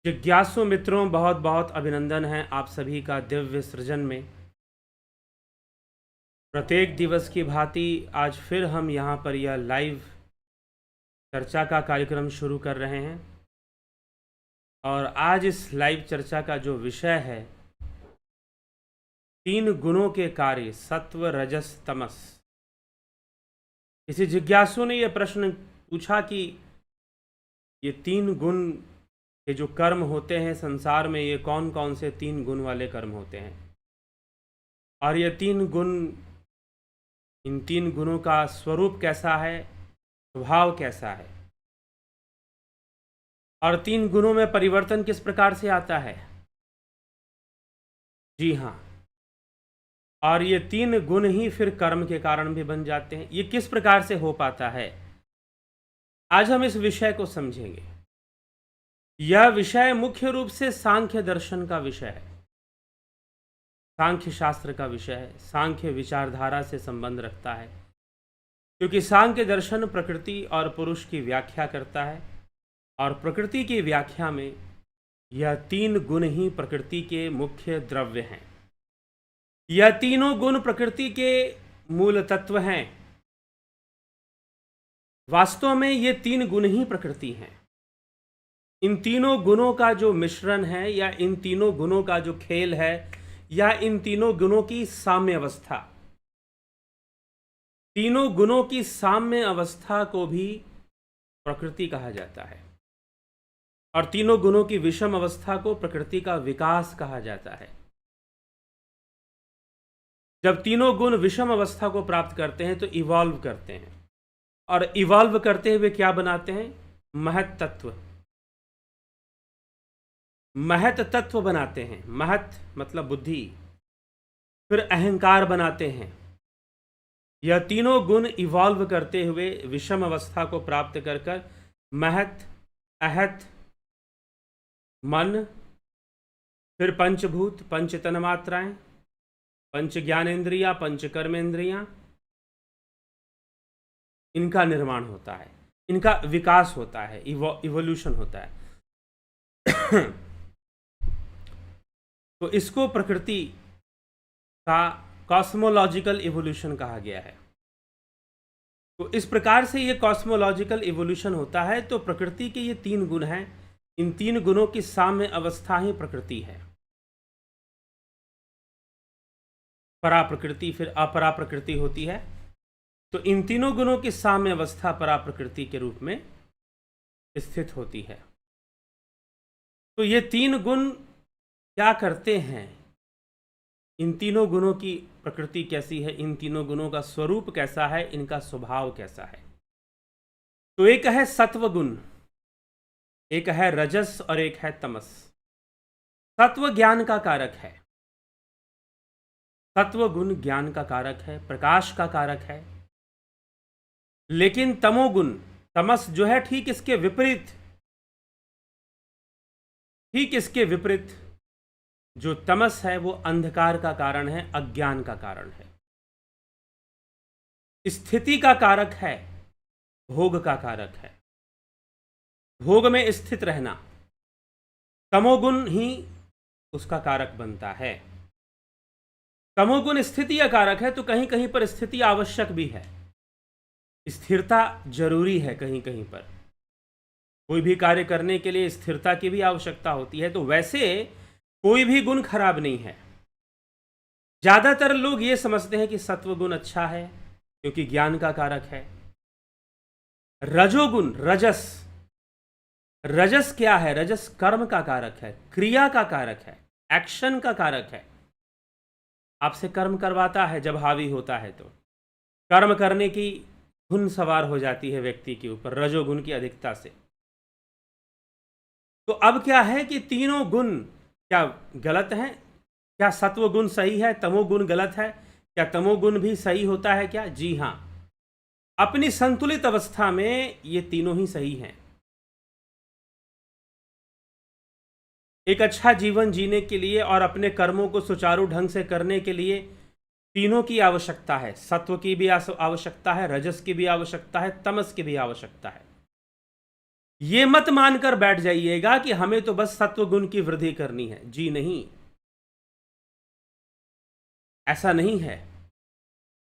जिज्ञासु मित्रों, बहुत बहुत अभिनंदन है आप सभी का दिव्य सृजन में। प्रत्येक दिवस की भांति आज फिर हम यहाँ पर यह लाइव चर्चा का कार्यक्रम शुरू कर रहे हैं और आज इस लाइव चर्चा का जो विषय है, 3 गुणों के कार्य सत्व रजस तमस। किसी जिज्ञासु ने यह प्रश्न पूछा कि ये 3 गुण के जो कर्म होते हैं संसार में, ये कौन कौन से 3 गुण वाले कर्म होते हैं और ये 3 गुण, इन 3 गुणों का स्वरूप कैसा है, स्वभाव कैसा है और 3 गुणों में परिवर्तन किस प्रकार से आता है। जी हाँ, और ये 3 गुण ही फिर कर्म के कारण भी बन जाते हैं। ये किस प्रकार से हो पाता है, आज हम इस विषय को समझेंगे। यह विषय मुख्य रूप से सांख्य दर्शन का विषय है, सांख्य शास्त्र का विषय है, सांख्य विचारधारा से संबंध रखता है, क्योंकि सांख्य दर्शन प्रकृति और पुरुष की व्याख्या करता है और प्रकृति की व्याख्या में यह 3 गुण ही प्रकृति के मुख्य द्रव्य हैं। यह तीनों गुण प्रकृति के मूल तत्व हैं। वास्तव में ये 3 गुण ही प्रकृति हैं। इन तीनों गुणों का जो मिश्रण है या इन तीनों गुणों का जो खेल है या इन तीनों गुणों की साम्य अवस्था, तीनों गुणों की साम्य अवस्था को भी प्रकृति कहा जाता है और तीनों गुणों की विषम अवस्था को प्रकृति का विकास कहा जाता है। जब तीनों गुण विषम अवस्था को प्राप्त करते हैं तो इवॉल्व करते हैं और इवॉल्व करते हुए क्या बनाते हैं, महत तत्व, महत तत्व बनाते हैं। महत मतलब बुद्धि, फिर अहंकार बनाते हैं। यह तीनों गुण इवॉल्व करते हुए विषम अवस्था को प्राप्त कर कर महत, अहत, मन, फिर पंचभूत, पंच तन्मात्राएं, पंच ज्ञानेन्द्रियां, पंच कर्मेंद्रियां, इनका निर्माण होता है, इनका विकास होता है, इवोल्यूशन होता है। तो इसको प्रकृति का कॉस्मोलॉजिकल इवोल्यूशन कहा गया है। तो इस प्रकार से ये कॉस्मोलॉजिकल इवोल्यूशन होता है। तो प्रकृति के ये 3 गुण हैं, इन 3 गुणों की साम्य अवस्था ही प्रकृति है। परा प्रकृति, फिर अपरा प्रकृति होती है। तो इन तीनों गुणों की साम्य अवस्था परा प्रकृति के रूप में स्थित होती है। तो ये 3 गुण क्या करते हैं, इन तीनों गुणों की प्रकृति कैसी है, इन तीनों गुणों का स्वरूप कैसा है, इनका स्वभाव कैसा है। तो एक है सत्व गुण, एक है रजस और एक है तमस। सत्व ज्ञान का कारक है, सत्व गुण ज्ञान का कारक है, प्रकाश का कारक है। लेकिन तमोगुण, तमस जो है, ठीक इसके विपरीत, ठीक इसके विपरीत जो तमस है वो अंधकार का कारण है, अज्ञान का कारण है, स्थिति का कारक है, भोग का कारक है, भोग में स्थित रहना। तमोगुण ही उसका कारक बनता है। तमोगुण स्थिति का कारक है, तो कहीं कहीं पर स्थिति आवश्यक भी है, स्थिरता जरूरी है। कहीं कहीं पर कोई भी कार्य करने के लिए स्थिरता की भी आवश्यकता होती है। तो वैसे कोई भी गुण खराब नहीं है। ज्यादातर लोग ये समझते हैं कि सत्व गुण अच्छा है क्योंकि ज्ञान का कारक है। रजोगुण, रजस, रजस क्या है, रजस कर्म का कारक है, क्रिया का कारक है, एक्शन का कारक है। आपसे कर्म करवाता है, जब हावी होता है तो कर्म करने की धुन सवार हो जाती है व्यक्ति के ऊपर रजोगुण की अधिकता से। तो अब क्या है कि तीनों गुण क्या गलत हैं? क्या सत्वगुण सही है, तमोगुण गलत है? क्या तमोगुण भी सही होता है क्या? जी हाँ, अपनी संतुलित अवस्था में ये तीनों ही सही हैं। एक अच्छा जीवन जीने के लिए और अपने कर्मों को सुचारू ढंग से करने के लिए तीनों की आवश्यकता है। सत्व की भी आवश्यकता है, रजस की भी आवश्यकता है, तमस की भी आवश्यकता है। ये मत मानकर बैठ जाइएगा कि हमें तो बस सत्व गुण की वृद्धि करनी है। जी नहीं, ऐसा नहीं है।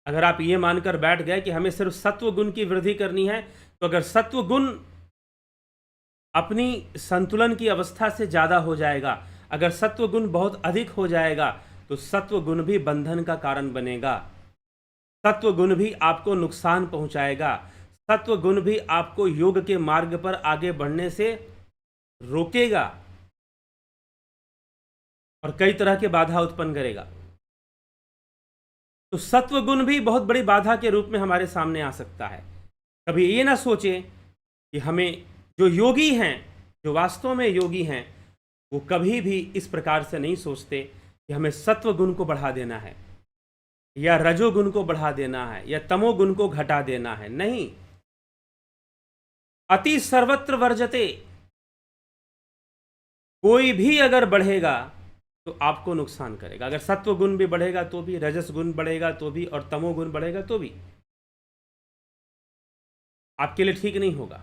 अगर आप ये मानकर बैठ गए कि हमें सिर्फ सत्व गुण की वृद्धि करनी है, तो अगर सत्व गुण अपनी संतुलन की अवस्था से ज्यादा हो जाएगा, अगर सत्व गुण बहुत अधिक हो जाएगा, तो सत्व गुण भी बंधन का कारण बनेगा। सत्व गुण भी आपको नुकसान पहुंचाएगा। सत्व गुण भी आपको योग के मार्ग पर आगे बढ़ने से रोकेगा और कई तरह के बाधा उत्पन्न करेगा। तो सत्व गुण भी बहुत बड़ी बाधा के रूप में हमारे सामने आ सकता है। कभी ये ना सोचें कि हमें, जो योगी हैं, जो वास्तव में योगी हैं, वो कभी भी इस प्रकार से नहीं सोचते कि हमें सत्व गुण को बढ़ा देना है या रजोगुण को बढ़ा देना है या तमोगुण को घटा देना है। नहीं, अति सर्वत्र वर्जते। कोई भी अगर बढ़ेगा तो आपको नुकसान करेगा। अगर सत्व गुण भी बढ़ेगा तो भी, रजस गुण बढ़ेगा तो भी, और तमोगुण बढ़ेगा तो भी आपके लिए ठीक नहीं होगा।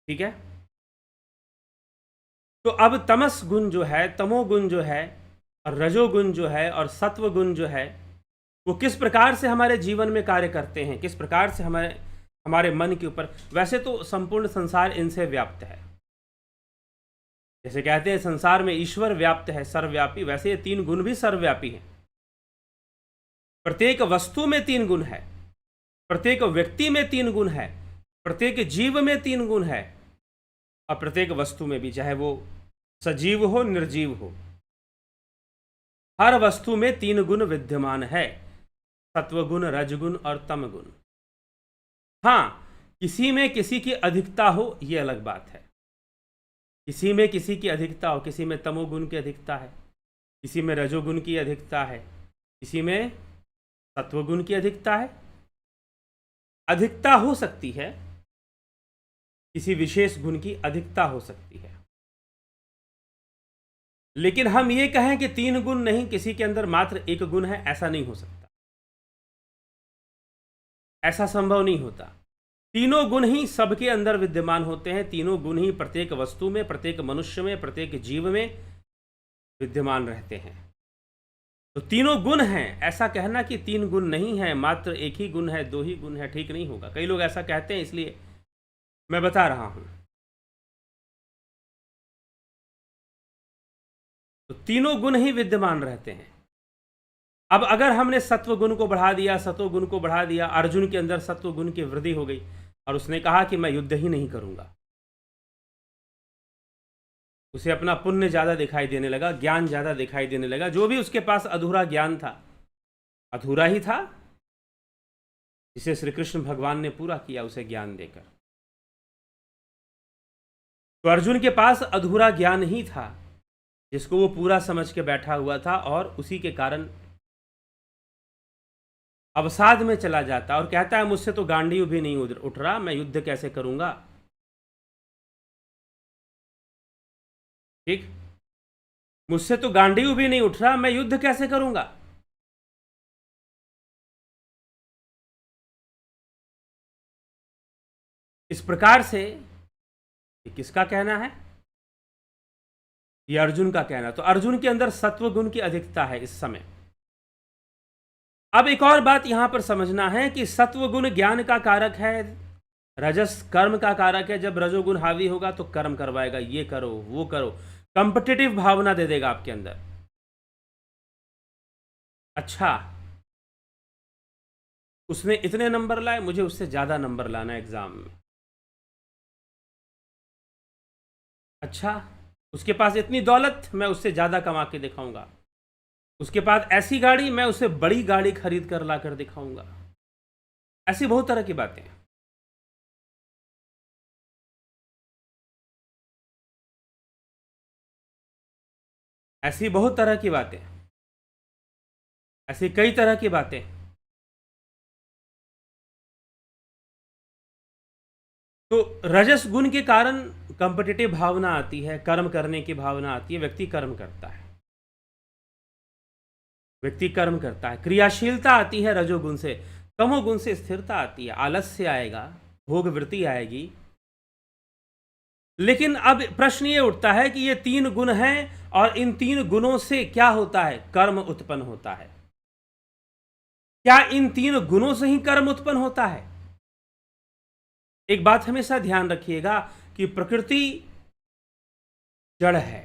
ठीक है। तो अब तमस गुण जो है, तमोगुण जो है, और रजोगुण जो है, और सत्व गुण जो है, वो किस प्रकार से हमारे जीवन में कार्य करते हैं, किस प्रकार से हमारे मन के ऊपर। वैसे तो संपूर्ण संसार इनसे व्याप्त है। जैसे कहते हैं संसार में ईश्वर व्याप्त है, सर्वव्यापी, वैसे ये तीन गुण भी सर्वव्यापी हैं। प्रत्येक वस्तु में तीन गुण है, प्रत्येक व्यक्ति में तीन गुण है, प्रत्येक जीव में तीन गुण है, और प्रत्येक वस्तु में भी, चाहे वो सजीव हो निर्जीव हो, हर वस्तु में तीन गुण विद्यमान है, सत्वगुण, रजगुण और तमगुण। हाँ, किसी में किसी की अधिकता हो, यह अलग बात है। किसी में किसी की अधिकता हो, किसी में तमोगुण की अधिकता है, किसी में रजोगुण की अधिकता है, किसी में सत्वगुण की अधिकता है। अधिकता हो सकती है, किसी विशेष गुण की अधिकता हो सकती है, लेकिन हम ये कहें कि तीन गुण नहीं, किसी के अंदर मात्र एक गुण है, ऐसा नहीं हो सकता। ऐसा संभव नहीं होता। तीनों गुण ही सबके अंदर विद्यमान होते हैं। तीनों गुण ही प्रत्येक वस्तु में, प्रत्येक मनुष्य में, प्रत्येक जीव में विद्यमान रहते हैं। तो तीनों गुण हैं। ऐसा कहना कि तीन गुण नहीं है, मात्र एक ही गुण है, दो ही गुण है, ठीक नहीं होगा। कई लोग ऐसा कहते हैं, इसलिए मैं बता रहा हूं। तो तीनों गुण ही विद्यमान रहते हैं। अब अगर हमने सत्व गुण को बढ़ा दिया, सत्व गुण को बढ़ा दिया, अर्जुन के अंदर सत्व गुण की वृद्धि हो गई और उसने कहा कि मैं युद्ध ही नहीं करूंगा। उसे अपना पुण्य ज्यादा दिखाई देने लगा, ज्ञान ज्यादा दिखाई देने लगा। जो भी उसके पास अधूरा ज्ञान था, अधूरा ही था, जिसे श्री कृष्ण भगवान ने पूरा किया उसे ज्ञान देकर। तो अर्जुन के पास अधूरा ज्ञान ही था, जिसको वो पूरा समझ के बैठा हुआ था, और उसी के कारण अवसाद में चला जाता और कहता है मुझसे तो गांडीव भी नहीं उठ रहा, मैं युद्ध कैसे करूंगा। ठीक, मुझसे तो गांडीव भी नहीं उठ रहा, मैं युद्ध कैसे करूंगा। इस प्रकार से ये किसका कहना है? ये अर्जुन का कहना। तो अर्जुन के अंदर सत्व गुण की अधिकता है इस समय। अब एक और बात यहां पर समझना है कि सत्व गुण ज्ञान का कारक है, रजस कर्म का कारक है। जब रजोगुण हावी होगा तो कर्म करवाएगा, ये करो वो करो, कंपिटिटिव भावना दे देगा आपके अंदर। अच्छा, उसने इतने नंबर लाए, मुझे उससे ज्यादा नंबर लाना है एग्जाम में। अच्छा, उसके पास इतनी दौलत, मैं उससे ज्यादा कमा के दिखाऊंगा। उसके पास ऐसी गाड़ी, मैं उसे बड़ी गाड़ी खरीद कर ला कर दिखाऊंगा। ऐसी बहुत तरह की बातें हैं। ऐसी बहुत तरह की बातें, ऐसी कई तरह की बातें। तो रजस गुण के कारण कंपिटिटिव भावना आती है, कर्म करने की भावना आती है, व्यक्ति कर्म करता है, व्यक्ति कर्म करता है, क्रियाशीलता आती है रजोगुण से। तमोगुण से स्थिरता आती है, आलस्य आएगा, भोग वृत्ति आएगी, लेकिन अब प्रश्न ये उठता है कि ये तीन गुण हैं और इन तीन गुणों से क्या होता है? कर्म उत्पन्न होता है। क्या इन तीन गुणों से ही कर्म उत्पन्न होता है? एक बात हमेशा ध्यान रखिएगा कि प्रकृति जड़ है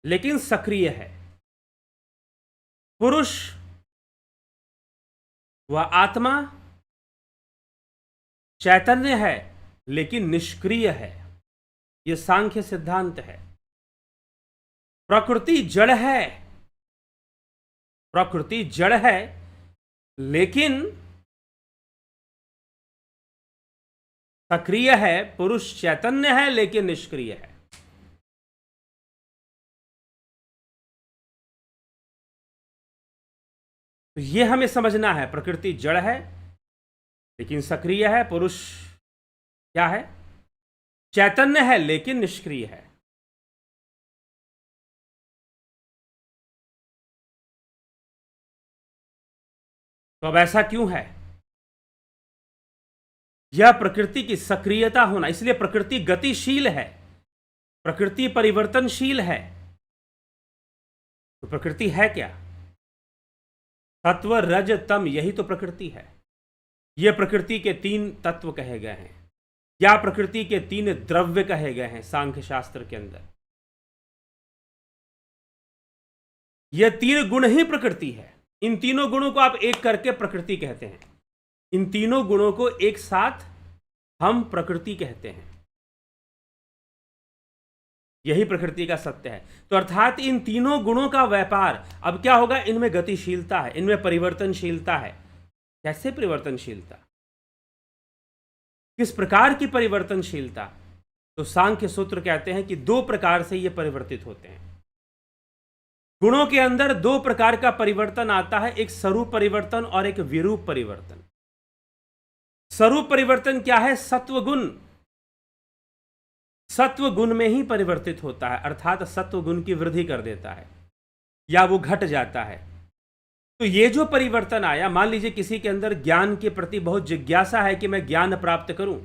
लेकिन सक्रिय है। पुरुष व आत्मा चैतन्य है लेकिन निष्क्रिय है। यह सांख्य सिद्धांत है। प्रकृति जड़ है, प्रकृति जड़ है लेकिन सक्रिय है। पुरुष चैतन्य है लेकिन निष्क्रिय है। तो यह हमें समझना है, प्रकृति जड़ है लेकिन सक्रिय है। पुरुष क्या है? चैतन्य है लेकिन निष्क्रिय है। तो अब ऐसा क्यों है? यह प्रकृति की सक्रियता होना, इसलिए प्रकृति गतिशील है, प्रकृति परिवर्तनशील है। तो प्रकृति है क्या? सत्व रज तम, यही तो प्रकृति है। यह प्रकृति के तीन तत्व कहे गए हैं या प्रकृति के तीन द्रव्य कहे गए हैं सांख्य शास्त्र के अंदर। यह तीन गुण ही प्रकृति है। इन तीनों गुणों को आप एक करके प्रकृति कहते हैं। इन तीनों गुणों को एक साथ हम प्रकृति कहते हैं। यही प्रकृति का सत्य है। तो अर्थात इन तीनों गुणों का व्यापार अब क्या होगा? इनमें गतिशीलता है, इनमें परिवर्तनशीलता है। कैसे परिवर्तनशीलता? किस प्रकार की परिवर्तनशीलता? तो सांख्य सूत्र कहते हैं कि दो प्रकार से ये परिवर्तित होते हैं। गुणों के अंदर दो प्रकार का परिवर्तन आता है, एक स्वरूप परिवर्तन और एक विरूप परिवर्तन। स्वरूप परिवर्तन क्या है? सत्व गुण सत्व गुण में ही परिवर्तित होता है, अर्थात सत्व गुण की वृद्धि कर देता है या वो घट जाता है। तो ये जो परिवर्तन आया, मान लीजिए किसी के अंदर ज्ञान के प्रति बहुत जिज्ञासा है कि मैं ज्ञान प्राप्त करूं,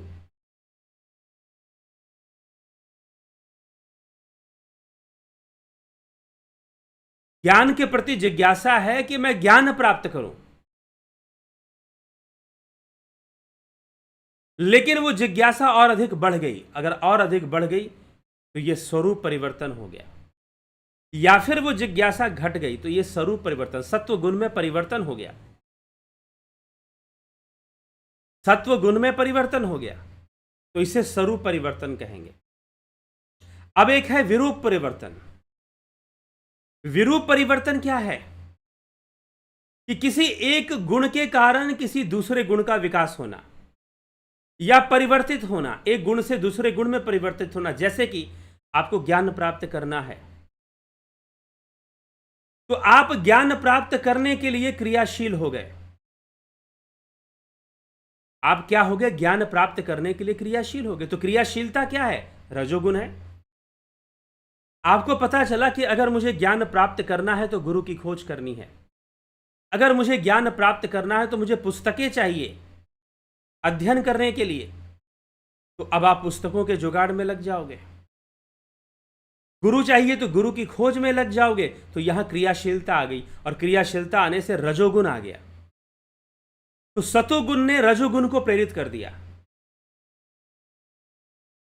ज्ञान के प्रति जिज्ञासा है कि मैं ज्ञान प्राप्त करूं, लेकिन वो जिज्ञासा और अधिक बढ़ गई। अगर और अधिक बढ़ गई तो यह स्वरूप परिवर्तन हो गया, या फिर वो जिज्ञासा घट गई तो यह स्वरूप परिवर्तन, सत्व गुण में परिवर्तन हो गया। सत्व गुण में परिवर्तन हो गया तो इसे स्वरूप परिवर्तन कहेंगे। अब एक है विरूप परिवर्तन। विरूप परिवर्तन क्या है? कि किसी एक गुण के कारण किसी दूसरे गुण का विकास होना या परिवर्तित होना, एक गुण से दूसरे गुण में परिवर्तित होना। जैसे कि आपको ज्ञान प्राप्त करना है तो आप ज्ञान प्राप्त करने के लिए क्रियाशील हो गए। आप क्या हो गए? ज्ञान प्राप्त करने के लिए क्रियाशील हो गए। तो क्रियाशीलता क्या है? रजोगुण है। आपको पता चला कि अगर मुझे ज्ञान प्राप्त करना है तो गुरु की खोज करनी है। अगर मुझे ज्ञान प्राप्त करना है तो मुझे पुस्तकें चाहिए अध्ययन करने के लिए। तो अब आप पुस्तकों के जुगाड़ में लग जाओगे। गुरु चाहिए तो गुरु की खोज में लग जाओगे। तो यहां क्रियाशीलता आ गई, और क्रियाशीलता आने से रजोगुण आ गया। तो सतोगुण ने रजोगुण को प्रेरित कर दिया,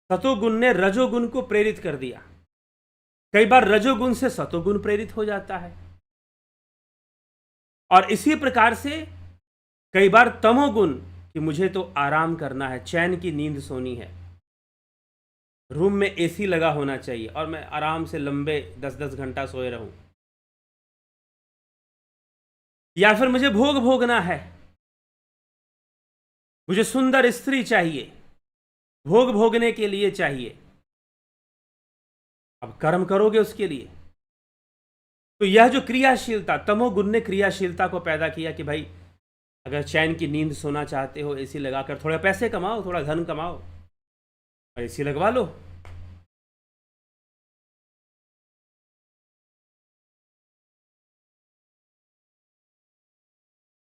सतोगुण ने रजोगुण को प्रेरित कर दिया। कई बार रजोगुण से सतोगुण प्रेरित हो जाता है, और इसी प्रकार से कई बार तमोगुण कि मुझे तो आराम करना है, चैन की नींद सोनी है, रूम में एसी लगा होना चाहिए और मैं आराम से लंबे 10-10 घंटा सोए रहूं। या फिर मुझे भोग भोगना है, मुझे सुंदर स्त्री चाहिए, भोग भोगने के लिए चाहिए। अब कर्म करोगे उसके लिए। तो यह जो क्रियाशीलता, तमोगुण ने क्रियाशीलता को पैदा किया कि भाई अगर चैन की नींद सोना चाहते हो, एसी लगाकर थोड़े पैसे कमाओ, थोड़ा धन कमाओ और एसी लगवा लो।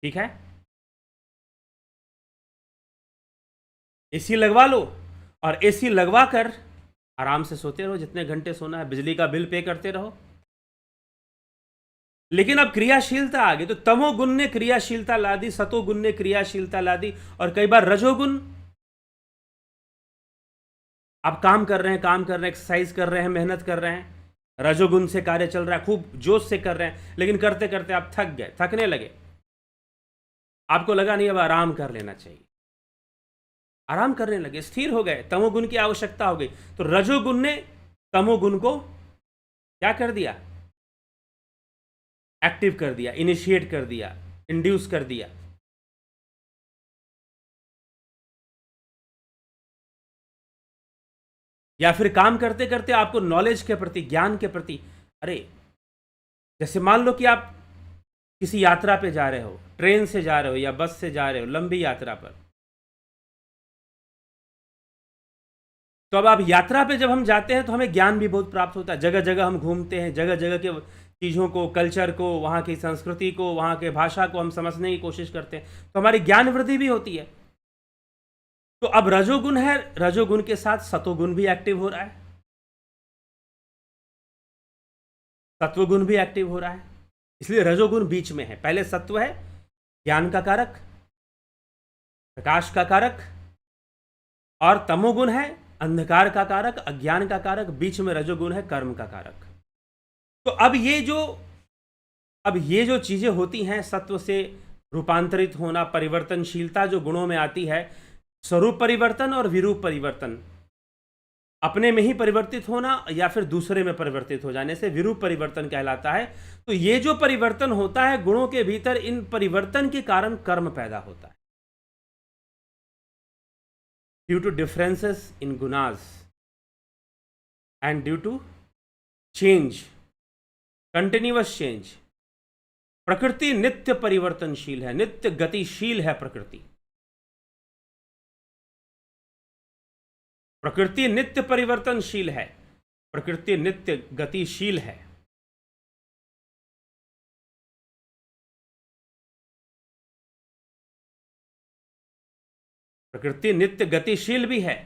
ठीक है, एसी लगवा लो, और एसी लगवा कर आराम से सोते रहो, जितने घंटे सोना है, बिजली का बिल पे करते रहो। लेकिन अब क्रियाशीलता आ गई, तो तमोगुण ने क्रियाशीलता ला दी, सतोगुण ने क्रियाशीलता ला दी, और कई बार रजोगुण, आप काम कर रहे हैं, एक्सरसाइज कर रहे हैं, मेहनत कर रहे हैं, रजोगुण से कार्य चल रहा है, खूब जोश से कर रहे हैं, लेकिन करते करते आप थक गए, थकने लगे, आपको लगा नहीं अब आराम कर लेना चाहिए, आराम करने लगे, स्थिर हो गए, तमोगुण की आवश्यकता हो गई, तो रजोगुण ने तमोगुण को क्या कर दिया? एक्टिव कर दिया, इनिशिएट कर दिया, इंड्यूस कर दिया। या फिर काम करते करते आपको नॉलेज के प्रति, ज्ञान के प्रति, अरे जैसे मान लो कि आप किसी यात्रा पे जा रहे हो, ट्रेन से जा रहे हो या बस से जा रहे हो, लंबी यात्रा पर, तो अब आप यात्रा पे जब हम जाते हैं तो हमें ज्ञान भी बहुत प्राप्त होता है, जगह जगह हम घूमते हैं, जगह जगह के चीज़ों को, कल्चर को, वहाँ की संस्कृति को, वहाँ के भाषा को हम समझने की कोशिश करते हैं, तो हमारी ज्ञान वृद्धि भी होती है। तो अब रजोगुण है, रजोगुण के साथ सतोगुण भी एक्टिव हो रहा है, सत्वगुण भी एक्टिव हो रहा है, इसलिए रजोगुण बीच में है। पहले सत्व है, ज्ञान का कारक, प्रकाश का कारक, और तमोगुण है अंधकार का कारक, अज्ञान का कारक, बीच में रजोगुण है कर्म का कारक। तो अब ये जो चीजें होती हैं, सत्व से रूपांतरित होना, परिवर्तनशीलता जो गुणों में आती है, स्वरूप परिवर्तन और विरूप परिवर्तन, अपने में ही परिवर्तित होना या फिर दूसरे में परिवर्तित हो जाने से विरूप परिवर्तन कहलाता है। तो ये जो परिवर्तन होता है गुणों के भीतर, इन परिवर्तन के कारण कर्म पैदा होता है, due to differences in gunas and due to change, continuous change. प्रकृति नित्य परिवर्तनशील है, नित्य गतिशील है प्रकृति, प्रकृति नित्य परिवर्तनशील है, प्रकृति नित्य गतिशील है। प्रकृति नित्य गतिशील भी है,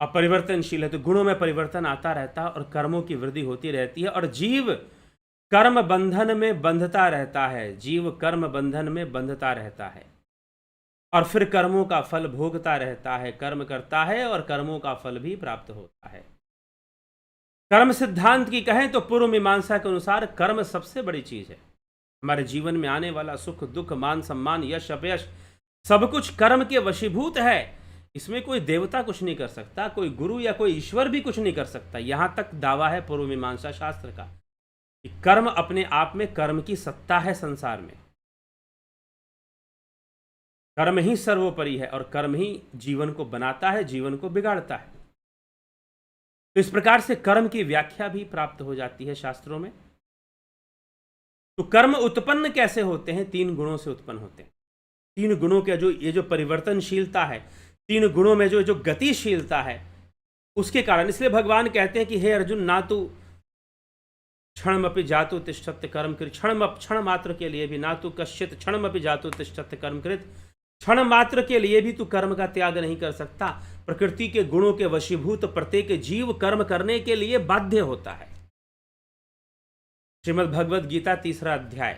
अपरिवर्तनशील है, तो गुणों में परिवर्तन आता रहता है और कर्मों की वृद्धि होती रहती है, और जीव कर्म बंधन में बंधता रहता है, जीव कर्म बंधन में बंधता रहता है, और फिर कर्मों का फल भोगता रहता है, कर्म करता है और कर्मों का फल भी प्राप्त होता है। कर्म सिद्धांत की कहें तो पूर्व मीमांसा के अनुसार कर्म सबसे बड़ी चीज है। हमारे जीवन में आने वाला सुख दुख, मान सम्मान, यश अपयश, सब कुछ कर्म के वशीभूत है। इसमें कोई देवता कुछ नहीं कर सकता, कोई गुरु या कोई ईश्वर भी कुछ नहीं कर सकता। यहां तक दावा है पूर्व मीमांसा शास्त्र का कि कर्म अपने आप में, कर्म की सत्ता है संसार में, कर्म ही सर्वोपरि है, और कर्म ही जीवन को बनाता है, जीवन को बिगाड़ता है। तो इस प्रकार से कर्म की व्याख्या भी प्राप्त हो जाती है शास्त्रों में। तो कर्म उत्पन्न कैसे होते हैं? तीन गुणों से उत्पन्न होते हैं। तीन गुणों के जो परिवर्तनशीलता है, तीन गुणों में जो गतिशीलता है, उसके कारण, इसलिए भगवान कहते हैं कि हे अर्जुन, ना तू क्षणमपि जातु तिष्ठत्य कर्म कृत, क्षण मात्र के लिए भी, ना तू कश्चित क्षणमपि जातु तिष्ठत्य कर्म कृत, क्षण मात्र के लिए भी तू कर्म का त्याग नहीं कर सकता। प्रकृति के गुणों के वशीभूत प्रत्येक जीव कर्म करने के लिए बाध्य होता है। श्रीमद् भगवद गीता 3रा अध्याय,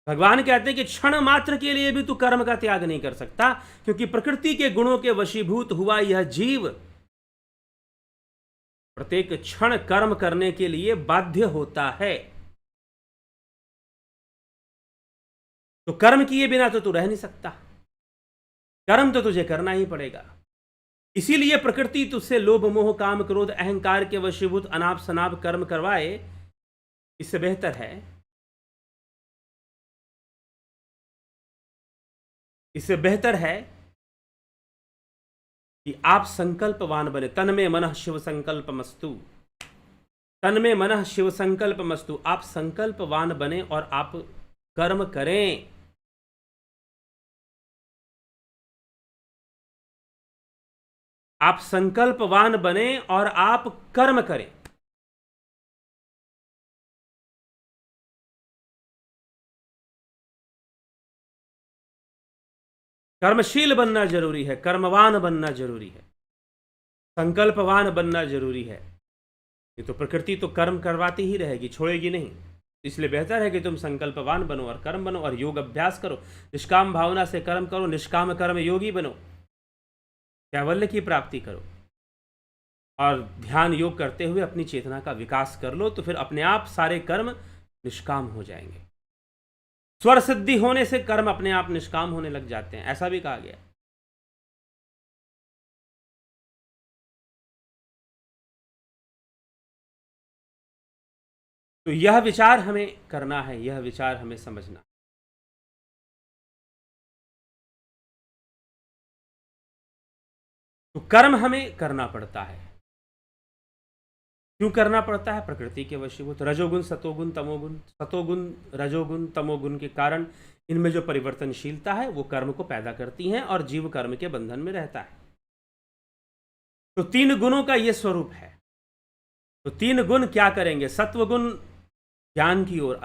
भगवान कहते हैं कि क्षण मात्र के लिए भी तू कर्म का त्याग नहीं कर सकता, क्योंकि प्रकृति के गुणों के वशीभूत हुआ यह जीव प्रत्येक क्षण कर्म करने के लिए बाध्य होता है। तो कर्म किए बिना तो तू रह नहीं सकता, कर्म तो तुझे करना ही पड़ेगा। इसीलिए प्रकृति तुझसे लोभ मोह काम क्रोध अहंकार के वशीभूत अनाप शनाप कर्म करवाए। इससे बेहतर है, इससे बेहतर है कि आप संकल्पवान बने। तन में मनः शिव संकल्पमस्तु, तन में मनः शिव संकल्पमस्तु। आप संकल्पवान बने और आप कर्म करें। आप संकल्पवान बने और आप कर्म करें। कर्मशील बनना जरूरी है, कर्मवान बनना जरूरी है। संकल्पवान बनना जरूरी है। ये तो प्रकृति तो कर्म करवाती ही रहेगी, छोड़ेगी नहीं। इसलिए बेहतर है कि तुम संकल्पवान बनो और कर्म बनो और योग अभ्यास करो, निष्काम भावना से कर्म करो, निष्काम कर्म योगी बनो, कैवल्य की प्राप्ति करो और ध्यान योग करते हुए अपनी चेतना का विकास कर लो, तो फिर अपने आप सारे कर्म निष्काम हो जाएंगे। स्वर सिद्धि होने से कर्म अपने आप निष्काम होने लग जाते हैं, ऐसा भी कहा गया। तो यह विचार हमें करना है, यह विचार हमें समझना। तो कर्म हमें करना पड़ता है। क्यों करना पड़ता है? प्रकृति के वशीभूत, रजोगुण सतोगुण तमोगुण, सतोगुण रजोगुण तमोगुण के कारण इनमें जो परिवर्तनशीलता है वो कर्म को पैदा करती है और जीव कर्म के बंधन में रहता है। तो तीन गुणों का ये स्वरूप है। तो तीन गुण क्या करेंगे? सत्वगुण ज्ञान की ओर,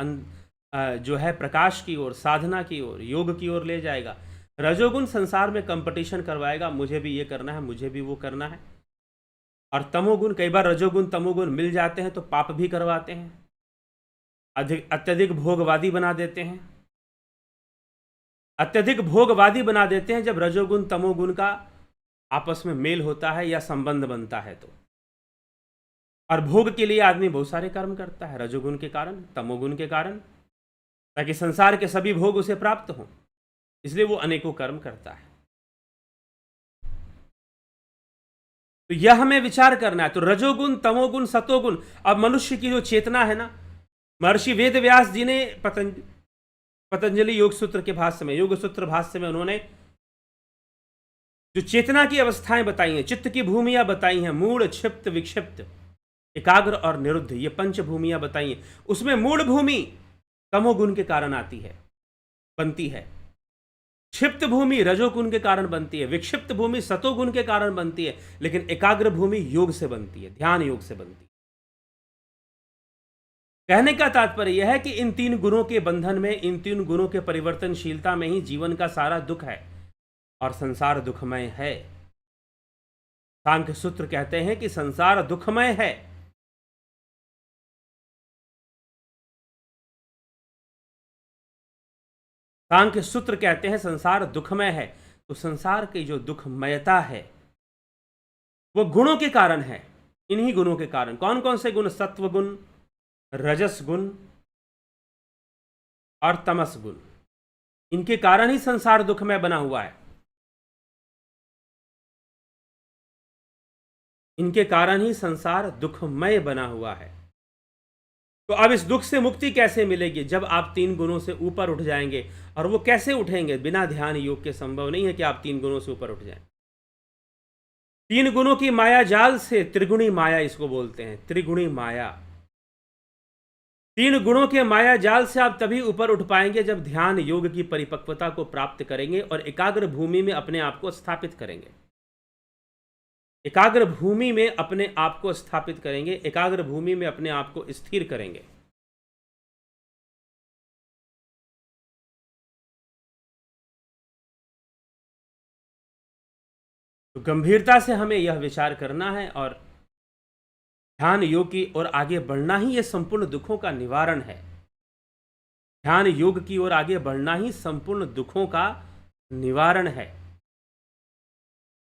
जो है प्रकाश की ओर, साधना की ओर, योग की ओर ले जाएगा। रजोगुण संसार में कंपटीशन करवाएगा, मुझे भी ये करना है, मुझे भी वो करना है। और तमोगुण, कई बार रजोगुण तमोगुण मिल जाते हैं तो पाप भी करवाते हैं, अत्यधिक भोगवादी बना देते हैं। अत्यधिक भोगवादी बना देते हैं जब रजोगुण तमोगुण का आपस में मेल होता है या संबंध बनता है तो। और भोग के लिए आदमी बहुत सारे कर्म करता है, रजोगुण के कारण, तमोगुण के कारण, ताकि संसार के सभी भोग उसे प्राप्त हों, इसलिए वो अनेकों कर्म करता है। तो यह हमें विचार करना है। तो रजोगुण तमोगुण सतोगुण, अब मनुष्य की जो चेतना है ना, महर्षि वेद व्यास जी ने पतंजलि योग सूत्र के भाष्य में, योग सूत्र भाष्य में उन्होंने जो चेतना की अवस्थाएं बताई हैं, चित्त की भूमियां बताई हैं, मूढ़, क्षिप्त, विक्षिप्त, एकाग्र और निरुद्ध, ये पंच भूमियां बताई हैं। उसमें मूढ़ भूमि तमोगुण के कारण आती है, बनती है। क्षिप्त भूमि रजोगुण के कारण बनती है, विक्षिप्त भूमि सतोगुण के कारण बनती है, लेकिन एकाग्र भूमि योग से बनती है, ध्यान योग से बनती है। कहने का तात्पर्य यह है कि इन तीन गुणों के बंधन में, इन तीन गुणों के परिवर्तनशीलता में ही जीवन का सारा दुख है और संसार दुखमय है। सांख्य सूत्र कहते हैं कि संसार दुखमय है। सांख्य सूत्र कहते हैं संसार दुखमय है। तो संसार की जो दुखमयता है वो गुणों के कारण है, इन्हीं गुणों के कारण। कौन कौन से गुण? सत्व गुण, रजस गुण और तमस गुण। इनके कारण ही संसार दुखमय बना हुआ है, इनके कारण ही संसार दुखमय बना हुआ है। तो अब इस दुख से मुक्ति कैसे मिलेगी? जब आप तीन गुणों से ऊपर उठ जाएंगे। और वो कैसे उठेंगे? बिना ध्यान योग के संभव नहीं है कि आप तीन गुणों से ऊपर उठ जाएं। तीन गुणों की माया जाल से, त्रिगुणी माया इसको बोलते हैं, त्रिगुणी माया। तीन गुणों के माया जाल से आप तभी ऊपर उठ पाएंगे जब ध्यान योग की परिपक्वता को प्राप्त करेंगे और एकाग्र भूमि में अपने आप को स्थापित करेंगे। एकाग्र भूमि में अपने आप को स्थापित करेंगे, एकाग्र भूमि में अपने आप को स्थिर करेंगे। तो गंभीरता से हमें यह विचार करना है और ध्यान योग की ओर आगे बढ़ना ही ये संपूर्ण दुखों का निवारण है। ध्यान योग की ओर आगे बढ़ना ही संपूर्ण दुखों का निवारण है।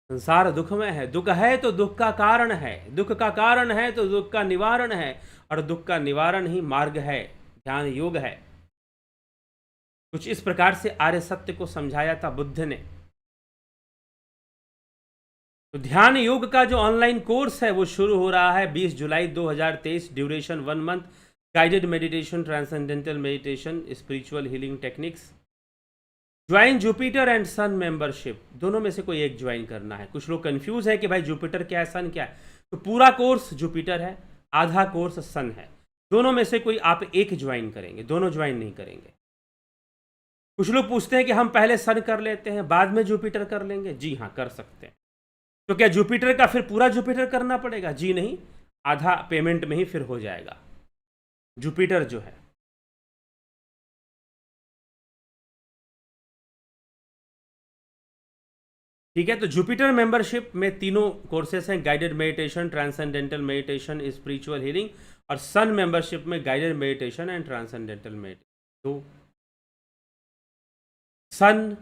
संसार दुखमय है, दुख है तो दुख का कारण है, दुख का कारण है तो दुख का निवारण है, और दुख का निवारण ही मार्ग है, ध्यान योग है। कुछ इस प्रकार से आर्य सत्य को समझाया था बुद्ध ने। तो ध्यान योग का जो ऑनलाइन कोर्स है वो शुरू हो रहा है 20 जुलाई 2023, duration 1 month, guided meditation, transcendental meditation, spiritual healing techniques. Join Jupiter and Sun membership, दोनों में से कोई एक ज्वाइन करना है। कुछ लोग कंफ्यूज है कि भाई जुपिटर क्या है, सन क्या है। तो पूरा कोर्स जुपिटर है, आधा कोर्स सन है। दोनों में से कोई आप एक ज्वाइन करेंगे, दोनों ज्वाइन नहीं करेंगे। कुछ लोग पूछते हैं कि हम पहले सन कर लेते हैं बाद में जुपिटर कर लेंगे। जी हाँ, कर सकते हैं। तो क्या जुपिटर का फिर पूरा जुपिटर करना पड़ेगा? जी नहीं, आधा पेमेंट में ही फिर हो जाएगा जुपिटर जो है। ठीक है, तो जुपिटर मेंबरशिप में तीनों कोर्सेस हैं, guided meditation, transcendental meditation, spiritual healing, और सन मेंबरशिप में guided meditation and transcendental meditation. तो सन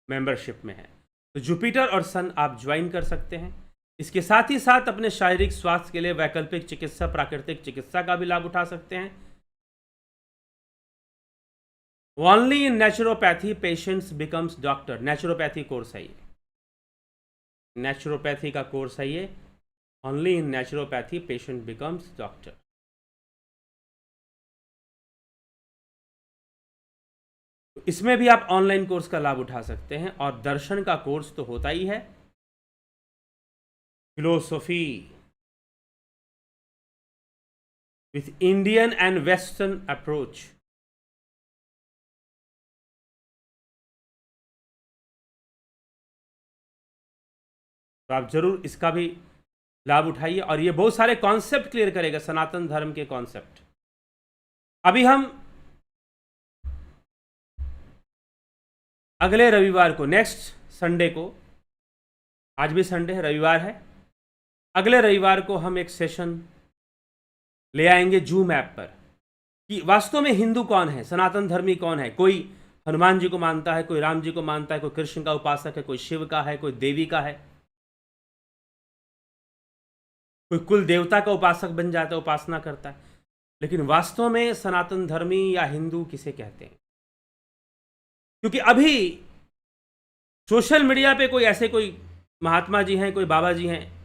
मेंबरशिप में है, तो जुपिटर और सन आप ज्वाइन कर सकते हैं। इसके साथ ही साथ अपने शारीरिक स्वास्थ्य के लिए वैकल्पिक चिकित्सा, प्राकृतिक चिकित्सा का भी लाभ उठा सकते हैं। Only in naturopathy patients becomes doctor, naturopathy course है ये, नेचुरोपैथी का कोर्स है ये। Only in naturopathy patient becomes doctor. इसमें भी आप ऑनलाइन कोर्स का लाभ उठा सकते हैं। और दर्शन का कोर्स तो होता ही है, philosophy with Indian and western approach. तो आप जरूर इसका भी लाभ उठाइए, और ये बहुत सारे कॉन्सेप्ट क्लियर करेगा, सनातन धर्म के कॉन्सेप्ट। अभी हम अगले रविवार को, नेक्स्ट संडे को, आज भी संडे है, रविवार है, अगले रविवार को हम एक सेशन ले आएंगे जूम ऐप पर कि वास्तव में हिंदू कौन है, सनातन धर्मी कौन है। कोई हनुमान जी को मानता है, कोई राम जी को मानता है, कोई कृष्ण का उपासक है, कोई शिव का है, कोई देवी का है, कोई कुल देवता का उपासक बन जाता है, उपासना करता है। लेकिन वास्तव में सनातन धर्मी या हिंदू किसे कहते हैं? क्योंकि अभी सोशल मीडिया पे कोई ऐसे कोई महात्मा जी हैं, कोई बाबा जी हैं,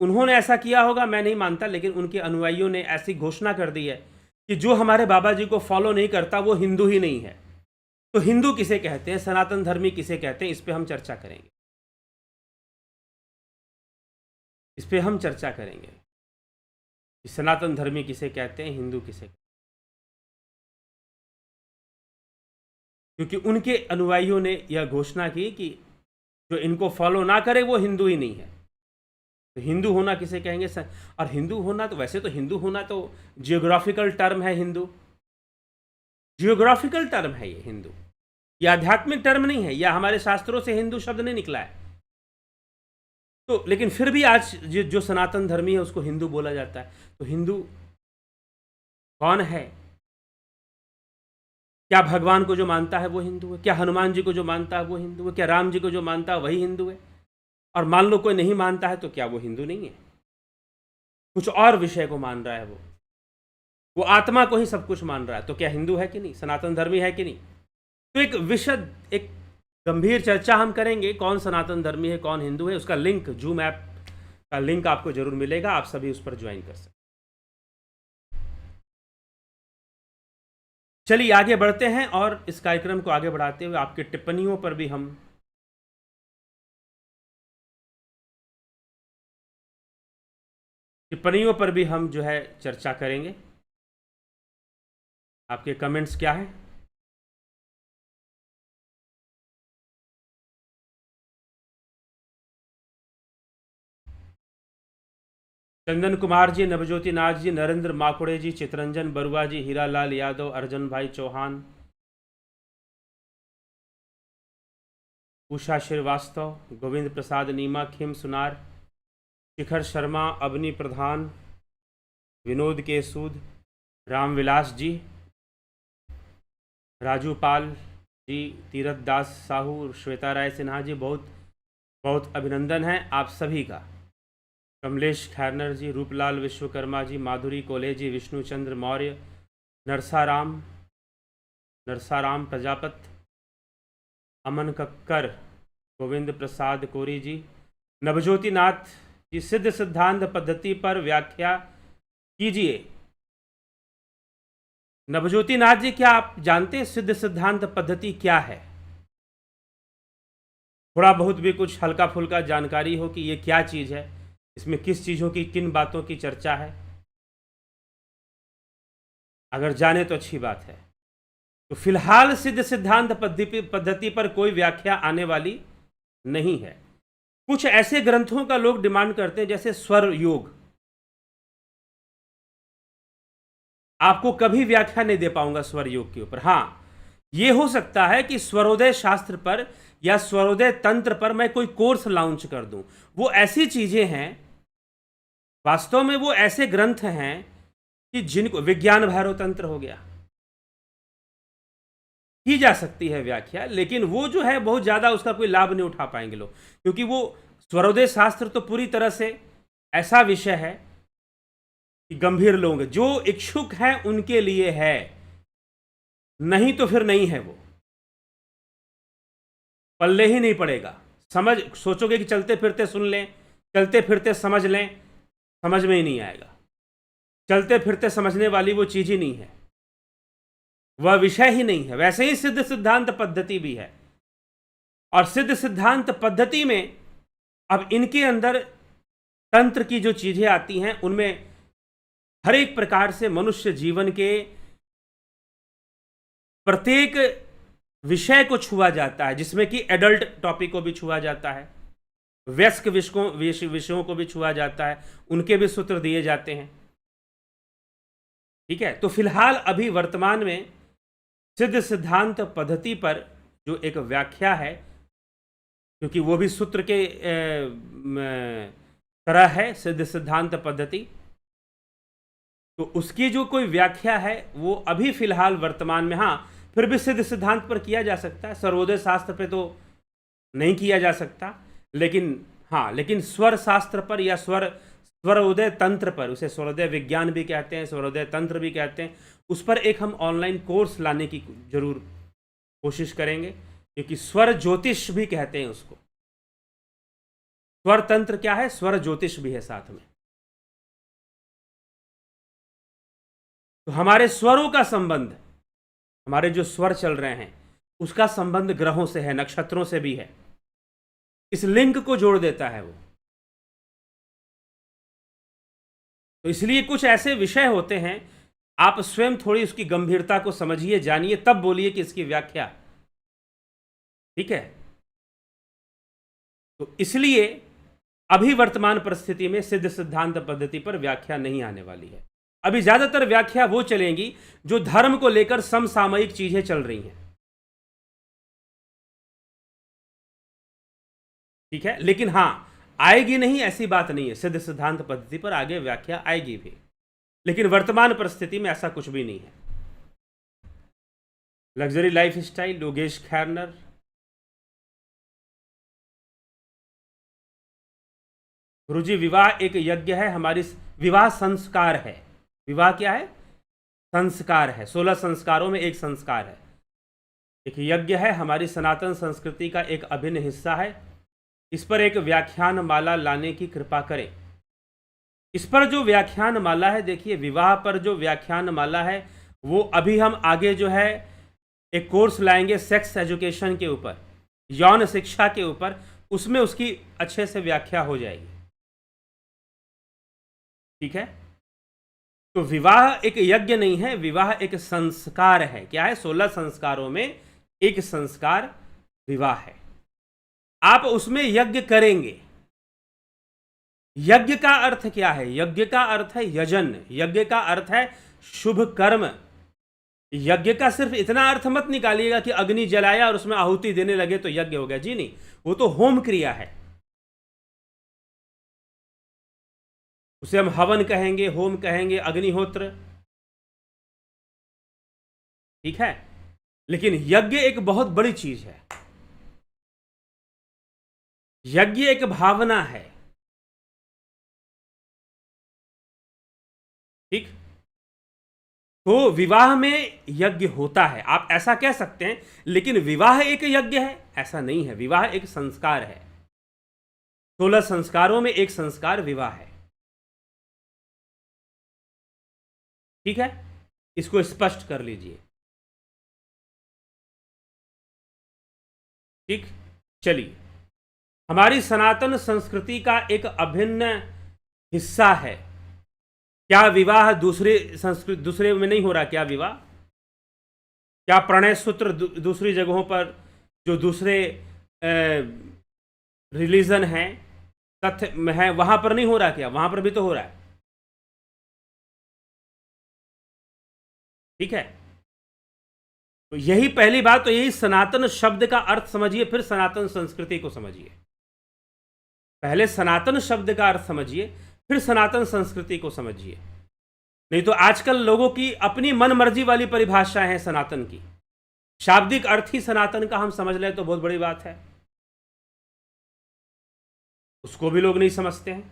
उन्होंने ऐसा किया होगा, मैं नहीं मानता, लेकिन उनके अनुयायियों ने ऐसी घोषणा कर दी है कि जो हमारे बाबा जी को फॉलो नहीं करता वो हिंदू ही नहीं है। तो हिंदू किसे कहते हैं, सनातन धर्मी किसे कहते हैं, इस पे हम चर्चा करेंगे, इस पे हम चर्चा करेंगे कि सनातन धर्मी किसे कहते हैं, हिंदू किसे कहते हैं। क्योंकि उनके अनुयायियों ने यह घोषणा की कि जो इनको फॉलो ना करे वो हिंदू ही नहीं है। तो हिंदू होना किसे कहेंगे? और हिंदू होना तो वैसे तो हिंदू होना तो जियोग्राफिकल टर्म है, हिंदू जियोग्राफिकल टर्म है ये हिंदू, ये आध्यात्मिक टर्म नहीं है, या हमारे शास्त्रों से हिंदू शब्द नहीं निकला है। तो लेकिन फिर भी आज जो सनातन धर्मी है उसको हिंदू बोला जाता है। तो हिंदू कौन है? क्या भगवान को जो मानता है वो हिंदू है? क्या हनुमान जी को जो मानता है वो हिंदू है? क्या राम जी को जो मानता है वही हिंदू है? और मान लो कोई नहीं मानता है तो क्या वो हिंदू नहीं है? कुछ और विषय को मान रहा है, वो आत्मा को ही सब कुछ मान रहा है, तो क्या हिंदू है कि नहीं, सनातन धर्मी है कि नहीं? तो एक विशद, एक गंभीर चर्चा हम करेंगे, कौन सनातन धर्मी है, कौन हिंदू है। उसका लिंक, जूम ऐप का लिंक आपको जरूर मिलेगा, आप सभी उस पर ज्वाइन कर सकते। चलिए आगे बढ़ते हैं, और इस कार्यक्रम को आगे बढ़ाते हुए आपकी टिप्पणियों पर भी हम जो है चर्चा करेंगे। आपके कमेंट्स क्या हैं? चंदन कुमार जी, नवज्योति नाथ जी, नरेंद्र माकुड़े जी, चितरंजन बरुआ जी, हीरालाल यादव, अर्जुन भाई चौहान, उषा श्रीवास्तव, गोविंद प्रसाद नीमा, खिम सुनार, शिखर शर्मा, अवनी प्रधान, विनोद केसूद, रामविलास जी, राजू पाल जी, तीरथ दास साहू, श्वेता राय सिन्हा जी, बहुत बहुत अभिनंदन है आप सभी का। कमलेश खैरनर जी, रूपलाल विश्वकर्मा जी, माधुरी कोले जी, विष्णुचंद्र मौर्य, नरसाराम प्रजापत, अमन कक्कर, गोविंद प्रसाद कोरी जी, नवज्योति नाथ जी, सिद्ध सिद्धांत पद्धति पर व्याख्या कीजिए। नवज्योति नाथ जी, क्या आप जानते हैं सिद्ध सिद्धांत पद्धति क्या है? थोड़ा बहुत भी कुछ हल्का फुल्का जानकारी हो कि ये क्या चीज़ है, इसमें किस चीज़ों की, किन बातों की चर्चा है? अगर जाने तो अच्छी बात है। तो फिलहाल सिद्ध सिद्धांत पद्धति पर कोई व्याख्या आने वाली नहीं है। कुछ ऐसे ग्रंथों का लोग डिमांड करते हैं, जैसे स्वर योग, आपको कभी व्याख्या नहीं दे पाऊंगा स्वर योग के ऊपर। हाँ, ये हो सकता है कि स्वरोदय शास्त्र पर या स्वरोदय तंत्र पर मैं कोई कोर्स लॉन्च कर दूं। वो ऐसी चीजें हैं, वास्तव में वो ऐसे ग्रंथ हैं कि जिनको विज्ञान भैरव तंत्र हो गया, की जा सकती है व्याख्या, लेकिन वो जो है बहुत ज्यादा उसका कोई लाभ नहीं उठा पाएंगे लोग, क्योंकि वो स्वरोदय शास्त्र तो पूरी तरह से ऐसा विषय है कि गंभीर लोग जो इच्छुक हैं उनके लिए है, नहीं तो फिर नहीं है, वो पल्ले ही नहीं पड़ेगा। समझ सोचोगे कि चलते फिरते सुन लें, चलते फिरते समझ लें, समझ में ही नहीं आएगा। चलते फिरते समझने वाली वो चीज ही नहीं है, वह विषय ही नहीं है। वैसे ही सिद्ध सिद्धांत पद्धति भी है, और सिद्ध सिद्धांत पद्धति में अब इनके अंदर तंत्र की जो चीजें आती हैं उनमें हर एक प्रकार से मनुष्य जीवन के प्रत्येक विषय को छुआ जाता है, जिसमें कि एडल्ट टॉपिक को भी छुआ जाता है, वयस्क विषयों को भी छुआ जाता है, उनके भी सूत्र दिए जाते हैं। ठीक है, तो फिलहाल अभी वर्तमान में सिद्ध सिद्धांत पद्धति पर जो एक व्याख्या है, क्योंकि वो भी सूत्र के तरह है सिद्ध सिद्धांत पद्धति, तो उसकी जो कोई व्याख्या है वो अभी फिलहाल वर्तमान में, हाँ फिर भी सिद्ध सिद्धांत पर किया जा सकता है, सर्वोदय शास्त्र पे तो नहीं किया जा सकता, लेकिन हाँ, लेकिन स्वर शास्त्र पर या स्वरोदय तंत्र पर, उसे स्वरोदय विज्ञान भी कहते हैं, स्वरोदय तंत्र भी कहते हैं, उस पर एक हम ऑनलाइन कोर्स लाने की जरूर कोशिश करेंगे, क्योंकि स्वर ज्योतिष भी कहते हैं उसको। स्वर तंत्र क्या है, स्वर ज्योतिष भी है साथ में। तो हमारे स्वरों का संबंध, हमारे जो स्वर चल रहे हैं उसका संबंध ग्रहों से है, नक्षत्रों से भी है, इस लिंक को जोड़ देता है वो। तो इसलिए कुछ ऐसे विषय होते हैं, आप स्वयं थोड़ी उसकी गंभीरता को समझिए, जानिए, तब बोलिए कि इसकी व्याख्या। ठीक है, तो इसलिए अभी वर्तमान परिस्थिति में सिद्ध सिद्धांत पद्धति पर व्याख्या नहीं आने वाली है। अभी ज्यादातर व्याख्या वो चलेंगी जो धर्म को लेकर समसामयिक चीजें चल रही हैं। ठीक है, लेकिन हां, आएगी नहीं ऐसी बात नहीं है, सिद्ध सिद्धांत पद्धति पर आगे व्याख्या आएगी भी, लेकिन वर्तमान परिस्थिति में ऐसा कुछ भी नहीं है। Luxury life style, Yogesh Khairnar. गुरुजी, विवाह एक यज्ञ है, हमारी विवाह संस्कार है। विवाह क्या है? संस्कार है। 16 संस्कारों में एक संस्कार है, एक यज्ञ है, हमारी सनातन संस्कृति का एक अभिन्न हिस्सा है। इस पर एक व्याख्यान माला लाने की कृपा करें। इस पर जो व्याख्यान माला है, देखिए, विवाह पर जो व्याख्यान माला है वो अभी हम आगे जो है एक कोर्स लाएंगे सेक्स एजुकेशन के ऊपर, यौन शिक्षा के ऊपर, उसमें उसकी अच्छे से व्याख्या हो जाएगी। ठीक है, तो विवाह एक यज्ञ नहीं है, विवाह एक संस्कार है। क्या है? 16 संस्कारों में एक संस्कार विवाह है। आप उसमें यज्ञ करेंगे। यज्ञ का अर्थ क्या है? यज्ञ का अर्थ है यजन, यज्ञ का अर्थ है शुभ कर्म। यज्ञ का सिर्फ इतना अर्थ मत निकालिएगा कि अग्नि जलाया और उसमें आहुति देने लगे तो यज्ञ हो गया। जी नहीं, वो तो होम क्रिया है, उसे हम हवन कहेंगे, होम कहेंगे, अग्निहोत्र। ठीक है, लेकिन यज्ञ एक बहुत बड़ी चीज है। यज्ञ एक भावना है। ठीक, तो विवाह में यज्ञ होता है, आप ऐसा कह सकते हैं, लेकिन विवाह एक यज्ञ है ऐसा नहीं है। विवाह एक संस्कार है। 16 संस्कारों में एक संस्कार विवाह है। ठीक है, इसको स्पष्ट कर लीजिए। ठीक, चलिए, हमारी सनातन संस्कृति का एक अभिन्न हिस्सा है। क्या विवाह दूसरे में नहीं हो रहा? क्या विवाह, क्या प्रणय सूत्र दूसरी जगहों पर जो दूसरे रिलीजन हैं, तथ्य में है, वहां पर नहीं हो रहा? क्या वहां पर भी तो हो रहा है? ठीक है, तो यही पहली बात, तो यही सनातन शब्द का अर्थ समझिए, फिर सनातन संस्कृति को समझिए। पहले सनातन शब्द का अर्थ समझिए, फिर सनातन संस्कृति को समझिए। नहीं तो आजकल लोगों की अपनी मनमर्जी वाली परिभाषाएं हैं सनातन की। शाब्दिक अर्थ ही सनातन का हम समझ लें तो बहुत बड़ी बात है, उसको भी लोग नहीं समझते हैं।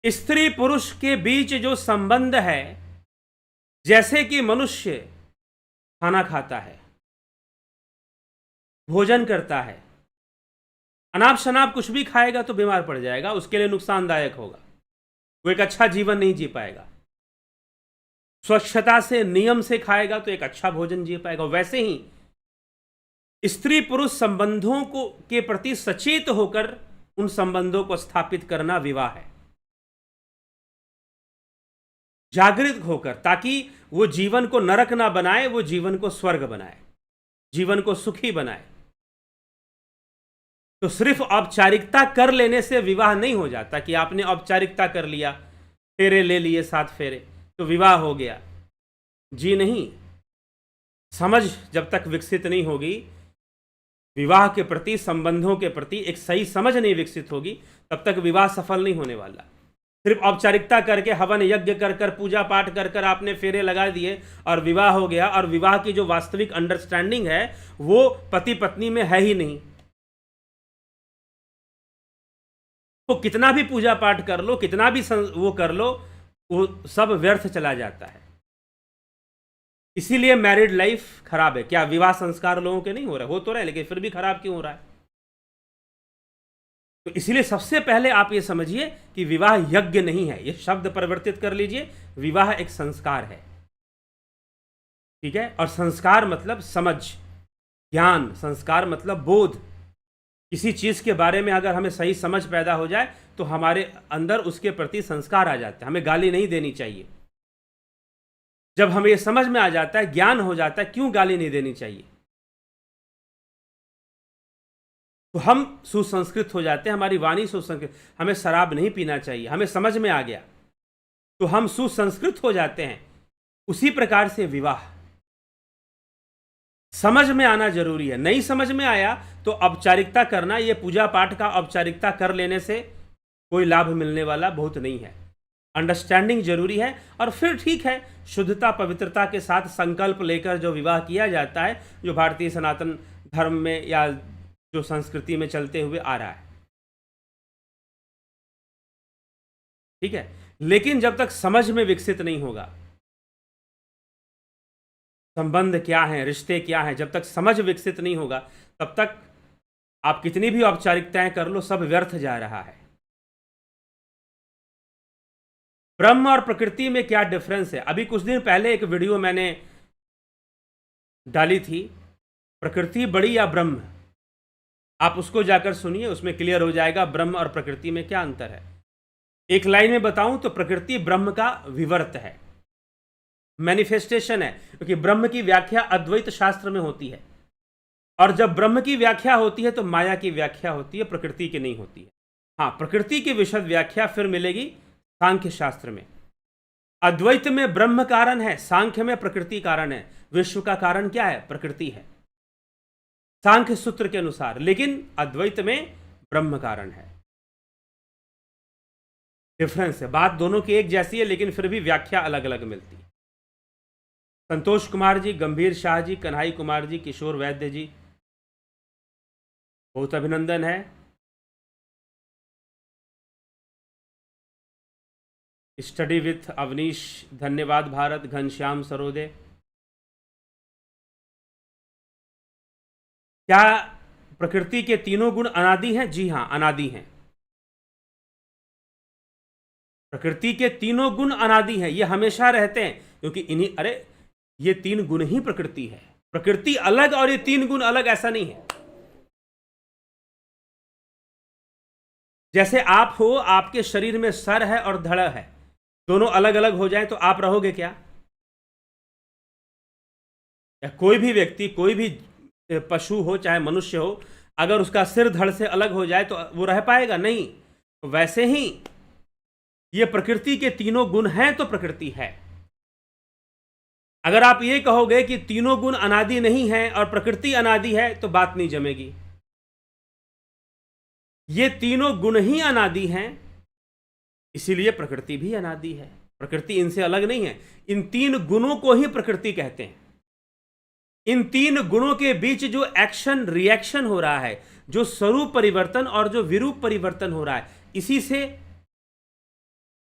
स्त्री पुरुष के बीच जो संबंध है, जैसे कि मनुष्य खाना खाता है, भोजन करता है, अनाप शनाप कुछ भी खाएगा तो बीमार पड़ जाएगा, उसके लिए नुकसानदायक होगा, वो एक अच्छा जीवन नहीं जी पाएगा। स्वच्छता से, नियम से खाएगा तो एक अच्छा भोजन जी पाएगा। वैसे ही स्त्री पुरुष संबंधों को के प्रति सचेत होकर उन संबंधों को स्थापित करना विवाह है, जागृत होकर, ताकि वो जीवन को नरक ना बनाए, वो जीवन को स्वर्ग बनाए, जीवन को सुखी बनाए। तो सिर्फ औपचारिकता कर लेने से विवाह नहीं हो जाता कि आपने औपचारिकता कर लिया, फेरे ले लिए, 7 फेरे, तो विवाह हो गया। जी नहीं, समझ जब तक विकसित नहीं होगी, विवाह के प्रति, संबंधों के प्रति एक सही समझ नहीं विकसित होगी, तब तक विवाह सफल नहीं होने वाला। सिर्फ औपचारिकता करके, हवन यज्ञ कर कर, पूजा पाठ कर कर आपने फेरे लगा दिए और विवाह हो गया, और विवाह की जो वास्तविक अंडरस्टैंडिंग है वो पति पत्नी में है ही नहीं। तो कितना भी पूजा पाठ कर लो, कितना भी वो कर लो, वो सब व्यर्थ चला जाता है। इसीलिए मैरिड लाइफ खराब है। क्या विवाह संस्कार लोगों के नहीं हो रहे? हो तो रहे, लेकिन फिर भी खराब क्यों हो रहा है? तो इसीलिए सबसे पहले आप ये समझिए कि विवाह यज्ञ नहीं है, ये शब्द परिवर्तित कर लीजिए। विवाह एक संस्कार है, ठीक है? और संस्कार मतलब समझ, ज्ञान, संस्कार मतलब बोध। किसी चीज के बारे में अगर हमें सही समझ पैदा हो जाए तो हमारे अंदर उसके प्रति संस्कार आ जाते हैं। हमें गाली नहीं देनी चाहिए। जब हमें यह समझ में आ जाता है, ज्ञान हो जाता है, क्यों गाली नहीं देनी चाहिए, तो हम सुसंस्कृत हो जाते हैं, हमारी वाणी सुसंस्कृत। हमें शराब नहीं पीना चाहिए, हमें समझ में आ गया तो हम सुसंस्कृत हो जाते हैं। उसी प्रकार से विवाह समझ में आना जरूरी है। नहीं समझ में आया तो औपचारिकता करना, ये पूजा पाठ का औपचारिकता कर लेने से कोई लाभ मिलने वाला बहुत नहीं है। अंडरस्टैंडिंग जरूरी है, और फिर ठीक है, शुद्धता पवित्रता के साथ संकल्प लेकर जो विवाह किया जाता है, जो भारतीय सनातन धर्म में या जो संस्कृति में चलते हुए आ रहा है, ठीक है। लेकिन जब तक समझ में विकसित नहीं होगा, संबंध क्या है, रिश्ते क्या हैं, जब तक समझ विकसित नहीं होगा, तब तक आप कितनी भी औपचारिकताएं कर लो, सब व्यर्थ जा रहा है। ब्रह्म और प्रकृति में क्या डिफरेंस है? अभी कुछ दिन पहले एक वीडियो मैंने डाली थी, प्रकृति बड़ी या ब्रह्म। आप उसको जाकर सुनिए, उसमें क्लियर हो जाएगा ब्रह्म और प्रकृति में क्या अंतर है। एक लाइन में बताऊं तो प्रकृति ब्रह्म का विवर्त है, मैनिफेस्टेशन है, क्योंकि ब्रह्म की व्याख्या अद्वैत शास्त्र में होती है, और जब ब्रह्म की व्याख्या होती है तो माया की व्याख्या होती है, प्रकृति की नहीं होती है। हाँ, प्रकृति की विशद व्याख्या फिर मिलेगी सांख्य शास्त्र में। अद्वैत में ब्रह्म कारण है, सांख्य में प्रकृति कारण है। विश्व का कारण क्या है? प्रकृति है, सांख्य सूत्र के अनुसार, लेकिन अद्वैत में ब्रह्म कारण है। डिफरेंस है, बात दोनों की एक जैसी है, लेकिन फिर भी व्याख्या अलग अलग मिलती है। संतोष कुमार जी, गंभीर शाह जी, कन्हई कुमार जी, किशोर वैद्य जी, बहुत अभिनंदन है। स्टडी विथ अवनीश, धन्यवाद भारत। घनश्याम सरोदे, क्या प्रकृति के तीनों गुण अनादि हैं? जी हां, अनादि हैं। प्रकृति के तीनों गुण अनादि हैं, ये हमेशा रहते हैं, क्योंकि इन्हीं, अरे ये 3 गुण ही प्रकृति है। प्रकृति अलग और ये 3 गुण अलग, ऐसा नहीं है। जैसे आप हो, आपके शरीर में सर है और धड़ है, दोनों अलग अलग हो जाए तो आप रहोगे क्या? या कोई भी व्यक्ति, कोई भी पशु हो चाहे मनुष्य हो, अगर उसका सिर धड़ से अलग हो जाए तो वो रह पाएगा? नहीं। वैसे ही ये प्रकृति के तीनों गुण हैं तो प्रकृति है। अगर आप ये कहोगे कि तीनों गुण अनादि नहीं हैं और प्रकृति अनादि है तो बात नहीं जमेगी। ये तीनों गुण ही अनादि हैं, इसीलिए प्रकृति भी अनादि है। प्रकृति इनसे अलग नहीं है। इन तीन गुणों को ही प्रकृति कहते हैं। इन तीन गुणों के बीच जो एक्शन रिएक्शन हो रहा है, जो स्वरूप परिवर्तन और जो विरूप परिवर्तन हो रहा है, इसी से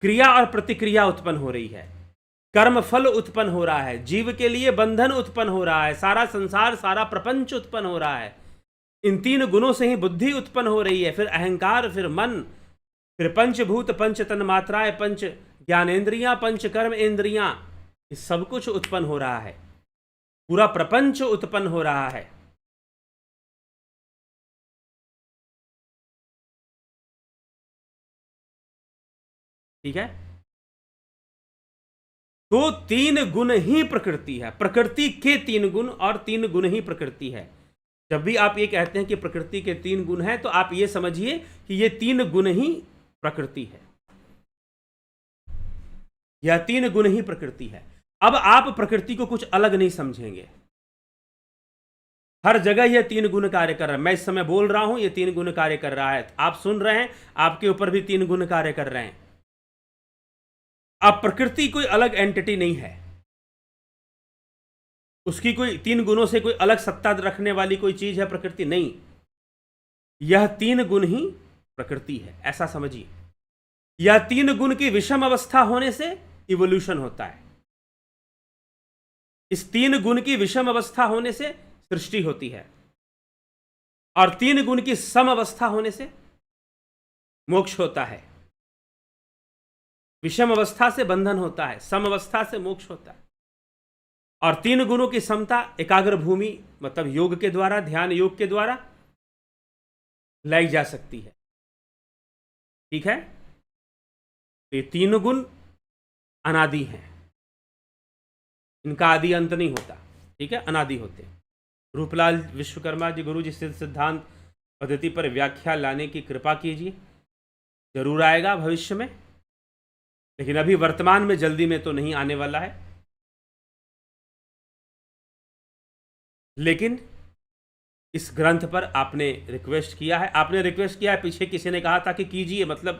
क्रिया और प्रतिक्रिया उत्पन्न हो रही है, कर्म फल उत्पन्न हो रहा है, जीव के लिए बंधन उत्पन्न हो रहा है, सारा संसार सारा प्रपंच उत्पन्न हो रहा है। इन तीन गुणों से ही बुद्धि उत्पन्न हो रही है, फिर अहंकार, फिर मन, फिर पंचभूत, पंच तन्मात्राएं, पंच ज्ञानेन्द्रियां, पंच कर्म इंद्रियां, सब कुछ उत्पन्न हो रहा है, पूरा प्रपंच उत्पन्न हो रहा है। ठीक है, तो तीन गुण ही प्रकृति है, प्रकृति के तीन गुण और तीन गुण ही प्रकृति है। जब भी आप ये कहते हैं कि प्रकृति के तीन गुण हैं, तो आप ये समझिए कि ये तीन गुण ही प्रकृति है, यह तीन गुण ही प्रकृति है। अब आप प्रकृति को कुछ अलग नहीं समझेंगे। हर जगह यह तीन गुण कार्य कर रहा है। मैं इस समय बोल रहा हूं, यह तीन गुण कार्य कर रहा है, आप सुन रहे हैं, आपके ऊपर भी तीन गुण कार्य कर रहे हैं। अब प्रकृति कोई अलग एंटिटी नहीं है, उसकी कोई तीन गुणों से कोई अलग सत्ता रखने वाली कोई चीज है प्रकृति, नहीं। यह तीन गुण ही प्रकृति है, ऐसा समझिए। यह तीन गुण की विषम अवस्था होने से इवोल्यूशन होता है, इस तीन गुण की विषम अवस्था होने से सृष्टि होती है, और तीन गुण की सम अवस्था होने से मोक्ष होता है। विषम अवस्था से बंधन होता है, सम अवस्था से मोक्ष होता है। और तीन गुणों की समता एकाग्र भूमि मतलब योग के द्वारा, ध्यान योग के द्वारा लाई जा सकती है। ठीक है, ये तीन गुण अनादि हैं, इनका आदि अंत नहीं होता। ठीक है, अनादि होते हैं। रूपलाल विश्वकर्मा जी गुरु जी सिद्धांत पद्धति पर व्याख्या लाने की कृपा कीजिए, जरूर आएगा भविष्य में, लेकिन अभी वर्तमान में जल्दी में तो नहीं आने वाला है। लेकिन इस ग्रंथ पर आपने रिक्वेस्ट किया है, पीछे किसी ने कहा था कि कीजिए, मतलब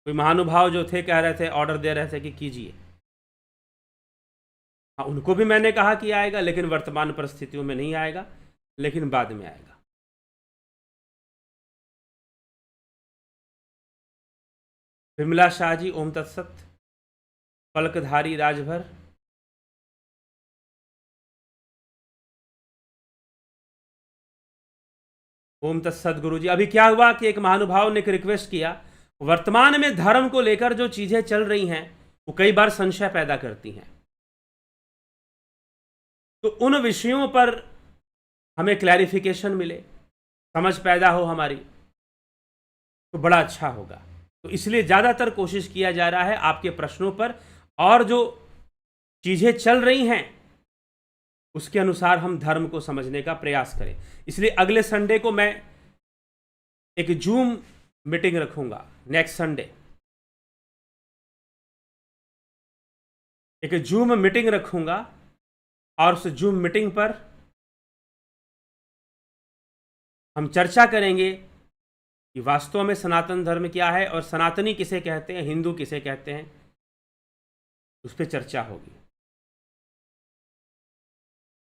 कोई महानुभाव जो थे कह रहे थे, ऑर्डर दे रहे थे कि कीजिए। हाँ, उनको भी मैंने कहा कि आएगा, लेकिन वर्तमान परिस्थितियों में नहीं आएगा, लेकिन बाद में आएगा। विमला शाह जी, ओम तत्सत। पलकधारी राजभर, ओम तत्सत गुरु जी। अभी क्या हुआ कि एक महानुभाव ने एक रिक्वेस्ट किया, वर्तमान में धर्म को लेकर जो चीजें चल रही हैं वो कई बार संशय पैदा करती हैं, तो उन विषयों पर हमें क्लैरिफिकेशन मिले, समझ पैदा हो हमारी, तो बड़ा अच्छा होगा। तो इसलिए ज़्यादातर कोशिश किया जा रहा है आपके प्रश्नों पर, और जो चीज़ें चल रही हैं उसके अनुसार हम धर्म को समझने का प्रयास करें। इसलिए अगले संडे को मैं एक जूम मीटिंग रखूंगा, नेक्स्ट संडे एक जूम मीटिंग रखूंगा, और उस जूम मीटिंग पर हम चर्चा करेंगे कि वास्तव में सनातन धर्म क्या है, और सनातनी किसे कहते हैं, हिंदू किसे कहते हैं, उस पर चर्चा होगी।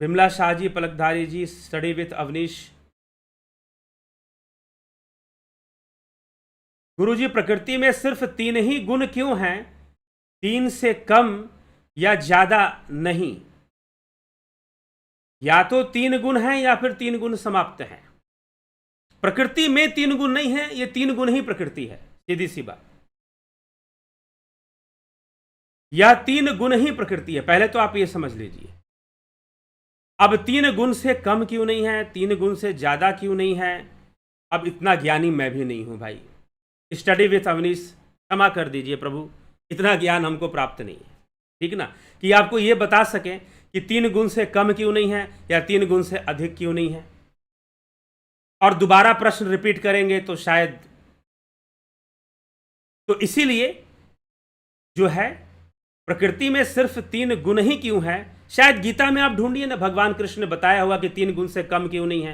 विमला शाह जी, पलकधारी जी, स्टडी विथ अवनीश। गुरुजी, प्रकृति में सिर्फ तीन ही गुण क्यों हैं, तीन से कम या ज्यादा नहीं? या तो तीन गुण हैं या फिर तीन गुण समाप्त हैं। प्रकृति में तीन गुण नहीं है, ये तीन गुण ही प्रकृति है, सीधी सी बात। या तीन गुण ही प्रकृति है, पहले तो आप ये समझ लीजिए। अब तीन गुण से कम क्यों नहीं है, तीन गुण से ज्यादा क्यों नहीं है, अब इतना ज्ञानी मैं भी नहीं हूं भाई। स्टडी विथ अवनीश, क्षमा कर दीजिए प्रभु, इतना ज्ञान हमको प्राप्त नहीं है, ठीक ना, कि आपको ये बता सकें कि तीन गुण से कम क्यों नहीं है या तीन गुण से अधिक क्यों नहीं है। और दोबारा प्रश्न रिपीट करेंगे तो शायद, तो इसीलिए जो है प्रकृति में सिर्फ तीन गुण ही क्यों है, शायद गीता में आप ढूंढिए ना, भगवान कृष्ण ने बताया हुआ कि 3 गुण से कम क्यों नहीं है।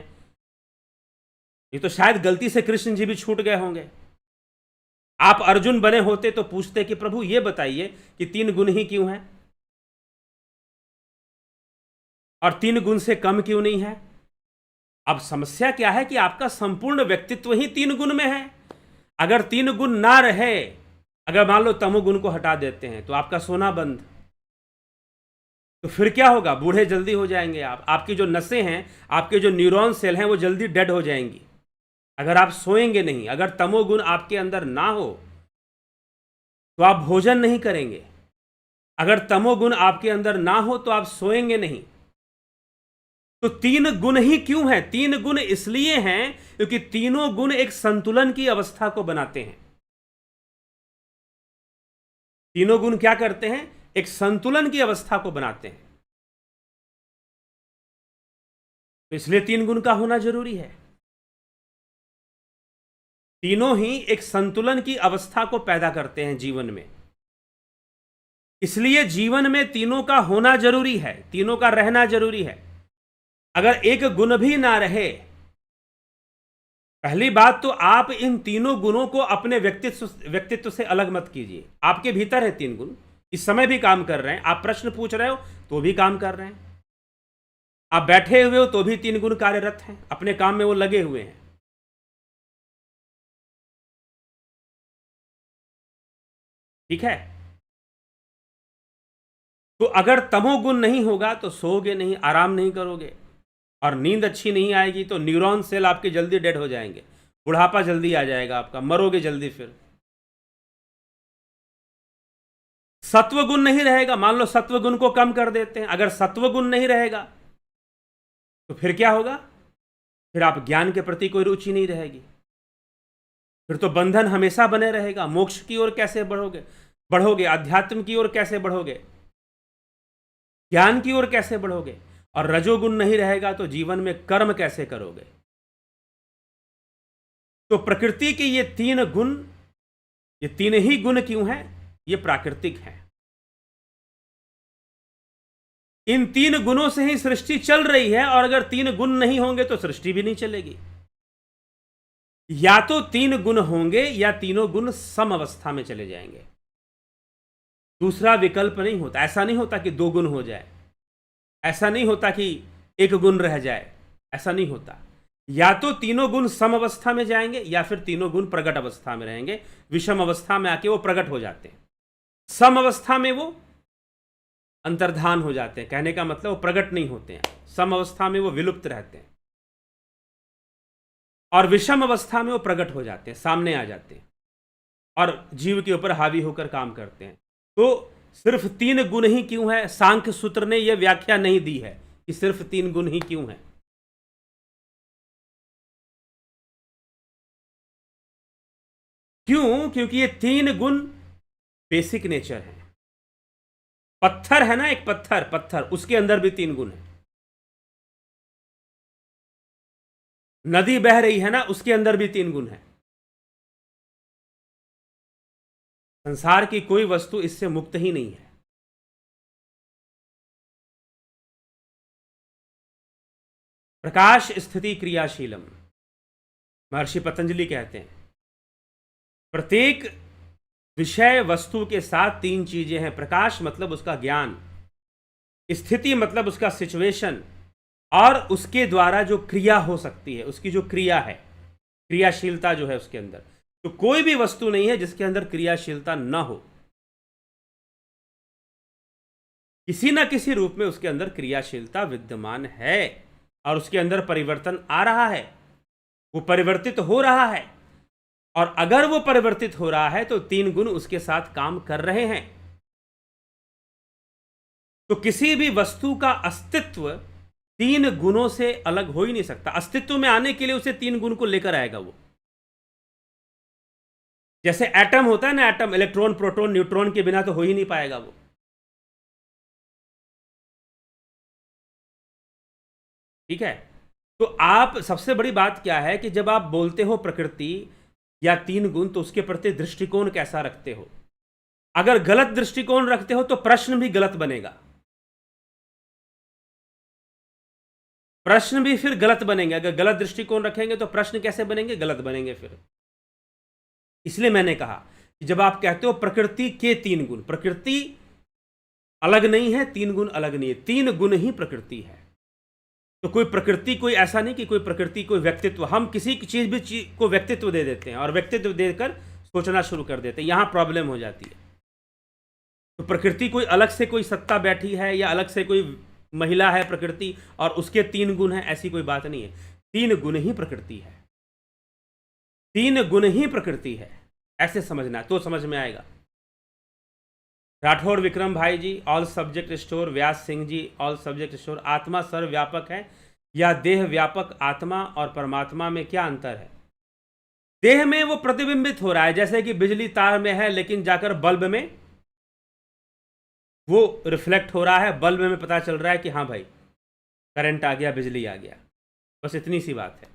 ये तो शायद गलती से कृष्ण जी भी छूट गए होंगे। आप अर्जुन बने होते तो पूछते कि प्रभु ये बताइए कि 3 गुण ही क्यों हैं और 3 गुण से कम क्यों नहीं है। अब समस्या क्या है कि आपका संपूर्ण व्यक्तित्व ही 3 गुण में है। अगर 3 गुण ना रहे, अगर मान लो तमोगुण को हटा देते हैं तो आपका सोना बंद, तो फिर क्या होगा? बूढ़े जल्दी हो जाएंगे आप, आपकी जो नसें हैं, आपके जो न्यूरॉन सेल हैं वो जल्दी डेड हो जाएंगी। अगर आप सोएंगे नहीं, अगर तमोगुण आपके अंदर ना हो तो आप भोजन नहीं करेंगे। अगर तमोगुण आपके अंदर ना हो तो आप सोएंगे नहीं। तो 3 गुण ही क्यों हैं? 3 गुण इसलिए हैं क्योंकि तीनों गुण एक संतुलन की अवस्था को बनाते हैं। तीनों गुण क्या करते हैं? एक संतुलन की अवस्था को बनाते हैं। तो इसलिए 3 गुण का होना जरूरी है। तीनों ही एक संतुलन की अवस्था को पैदा करते हैं जीवन में। इसलिए जीवन में तीनों का होना जरूरी है, तीनों का रहना जरूरी है। अगर एक गुण भी ना रहे, पहली बात तो आप इन तीनों गुणों को अपने व्यक्तित्व से अलग मत कीजिए। आपके भीतर है 3 गुण, इस समय भी काम कर रहे हैं। आप प्रश्न पूछ रहे हो तो भी काम कर रहे हैं। आप बैठे हुए हो तो भी 3 गुण कार्यरत हैं, अपने काम में वो लगे हुए हैं। ठीक है। तो अगर तमोगुण नहीं होगा तो सोओगे नहीं, आराम नहीं करोगे, और नींद अच्छी नहीं आएगी तो न्यूरॉन सेल आपके जल्दी डेड हो जाएंगे, बुढ़ापा जल्दी आ जाएगा आपका, मरोगे जल्दी। फिर सत्व गुण नहीं रहेगा। मान लो सत्व गुण को कम कर देते हैं, अगर सत्व गुण नहीं रहेगा तो फिर क्या होगा? फिर आप ज्ञान के प्रति कोई रुचि नहीं रहेगी, फिर तो बंधन हमेशा बने रहेगा। मोक्ष की ओर कैसे बढ़ोगे? अध्यात्म की ओर कैसे बढ़ोगे? ज्ञान की ओर कैसे बढ़ोगे? और रजोगुण नहीं रहेगा तो जीवन में कर्म कैसे करोगे? तो प्रकृति के ये 3 गुण, ये 3 ही गुण क्यों हैं? ये प्राकृतिक हैं। इन 3 गुणों से ही सृष्टि चल रही है, और अगर 3 गुण नहीं होंगे तो सृष्टि भी नहीं चलेगी। या तो 3 गुण होंगे या तीनों गुण सम अवस्था में चले जाएंगे। दूसरा विकल्प नहीं होता। ऐसा नहीं होता कि 2 गुण हो जाए, ऐसा नहीं होता कि 1 गुण रह जाए, ऐसा नहीं होता। या तो तीनों गुण सम अवस्था में जाएंगे या फिर तीनों गुण प्रगट अवस्था में रहेंगे। विषम अवस्था में आके वो प्रगट हो जाते हैं, सम अवस्था में वो अंतर्धान हो जाते हैं। कहने का मतलब वो प्रगट नहीं होते हैं, सम अवस्था में वो विलुप्त रहते हैं, और विषम अवस्था में वो प्रकट हो जाते हैं, सामने आ जाते हैं और जीव के ऊपर हावी होकर काम करते हैं। तो सिर्फ 3 गुण ही क्यों है? सांख्य सूत्र ने यह व्याख्या नहीं दी है कि सिर्फ 3 गुण ही क्यों है। क्यों? क्योंकि ये 3 गुण बेसिक नेचर है। पत्थर है ना, एक पत्थर उसके अंदर भी 3 गुण है। नदी बह रही है ना, उसके अंदर भी 3 गुण है। संसार की कोई वस्तु इससे मुक्त ही नहीं है। प्रकाश स्थिति क्रियाशीलम, महर्षि पतंजलि कहते हैं प्रत्येक विषय वस्तु के साथ 3 चीजें हैं। प्रकाश मतलब उसका ज्ञान, स्थिति मतलब उसका सिचुएशन, और उसके द्वारा जो क्रिया हो सकती है, उसकी जो क्रिया है, क्रियाशीलता जो है उसके अंदर। तो कोई भी वस्तु नहीं है जिसके अंदर क्रियाशीलता ना हो। किसी ना किसी रूप में उसके अंदर क्रियाशीलता विद्यमान है और उसके अंदर परिवर्तन आ रहा है, वो परिवर्तित हो रहा है। और अगर वो परिवर्तित हो रहा है तो 3 गुण उसके साथ काम कर रहे हैं। तो किसी भी वस्तु का अस्तित्व 3 गुणों से अलग हो ही नहीं सकता। अस्तित्व में आने के लिए उसे 3 गुण को लेकर आएगा वो। जैसे एटम होता है ना, एटम, इलेक्ट्रॉन प्रोटॉन न्यूट्रॉन के बिना तो हो ही नहीं पाएगा वो। ठीक है। तो आप, सबसे बड़ी बात क्या है कि जब आप बोलते हो प्रकृति या 3 गुण, तो उसके प्रति दृष्टिकोण कैसा रखते हो। अगर गलत दृष्टिकोण रखते हो तो प्रश्न भी गलत बनेगा। प्रश्न भी फिर गलत बनेंगे। अगर गलत दृष्टिकोण रखेंगे तो प्रश्न कैसे बनेंगे? गलत बनेंगे फिर। इसलिए मैंने कहा कि जब आप कहते हो प्रकृति के 3 गुण, प्रकृति अलग नहीं है, 3 गुण अलग नहीं है, 3 गुण ही प्रकृति है। तो कोई प्रकृति, कोई ऐसा नहीं कि कोई प्रकृति, कोई व्यक्तित्व, हम किसी चीज भी को व्यक्तित्व दे देते हैं और व्यक्तित्व देकर सोचना शुरू कर देते हैं, यहां प्रॉब्लम हो जाती है। तो प्रकृति कोई अलग से कोई सत्ता बैठी है या अलग से कोई महिला है प्रकृति और उसके 3 गुण हैं, ऐसी कोई बात नहीं है। 3 गुण ही प्रकृति है, 3 गुण ही प्रकृति है, ऐसे समझना तो समझ में आएगा। राठौर विक्रम भाई जी, all subject store, Vyas Singh ji, all subject store, आत्मा सर्वव्यापक है या देह व्यापक? आत्मा और परमात्मा में क्या अंतर है? देह में वो प्रतिबिंबित हो रहा है, जैसे कि बिजली तार में है लेकिन जाकर बल्ब में वो रिफ्लेक्ट हो रहा है, बल्ब में पता चल रहा है कि हाँ भाई करंट आ गया, बिजली आ गया, बस इतनी सी बात है।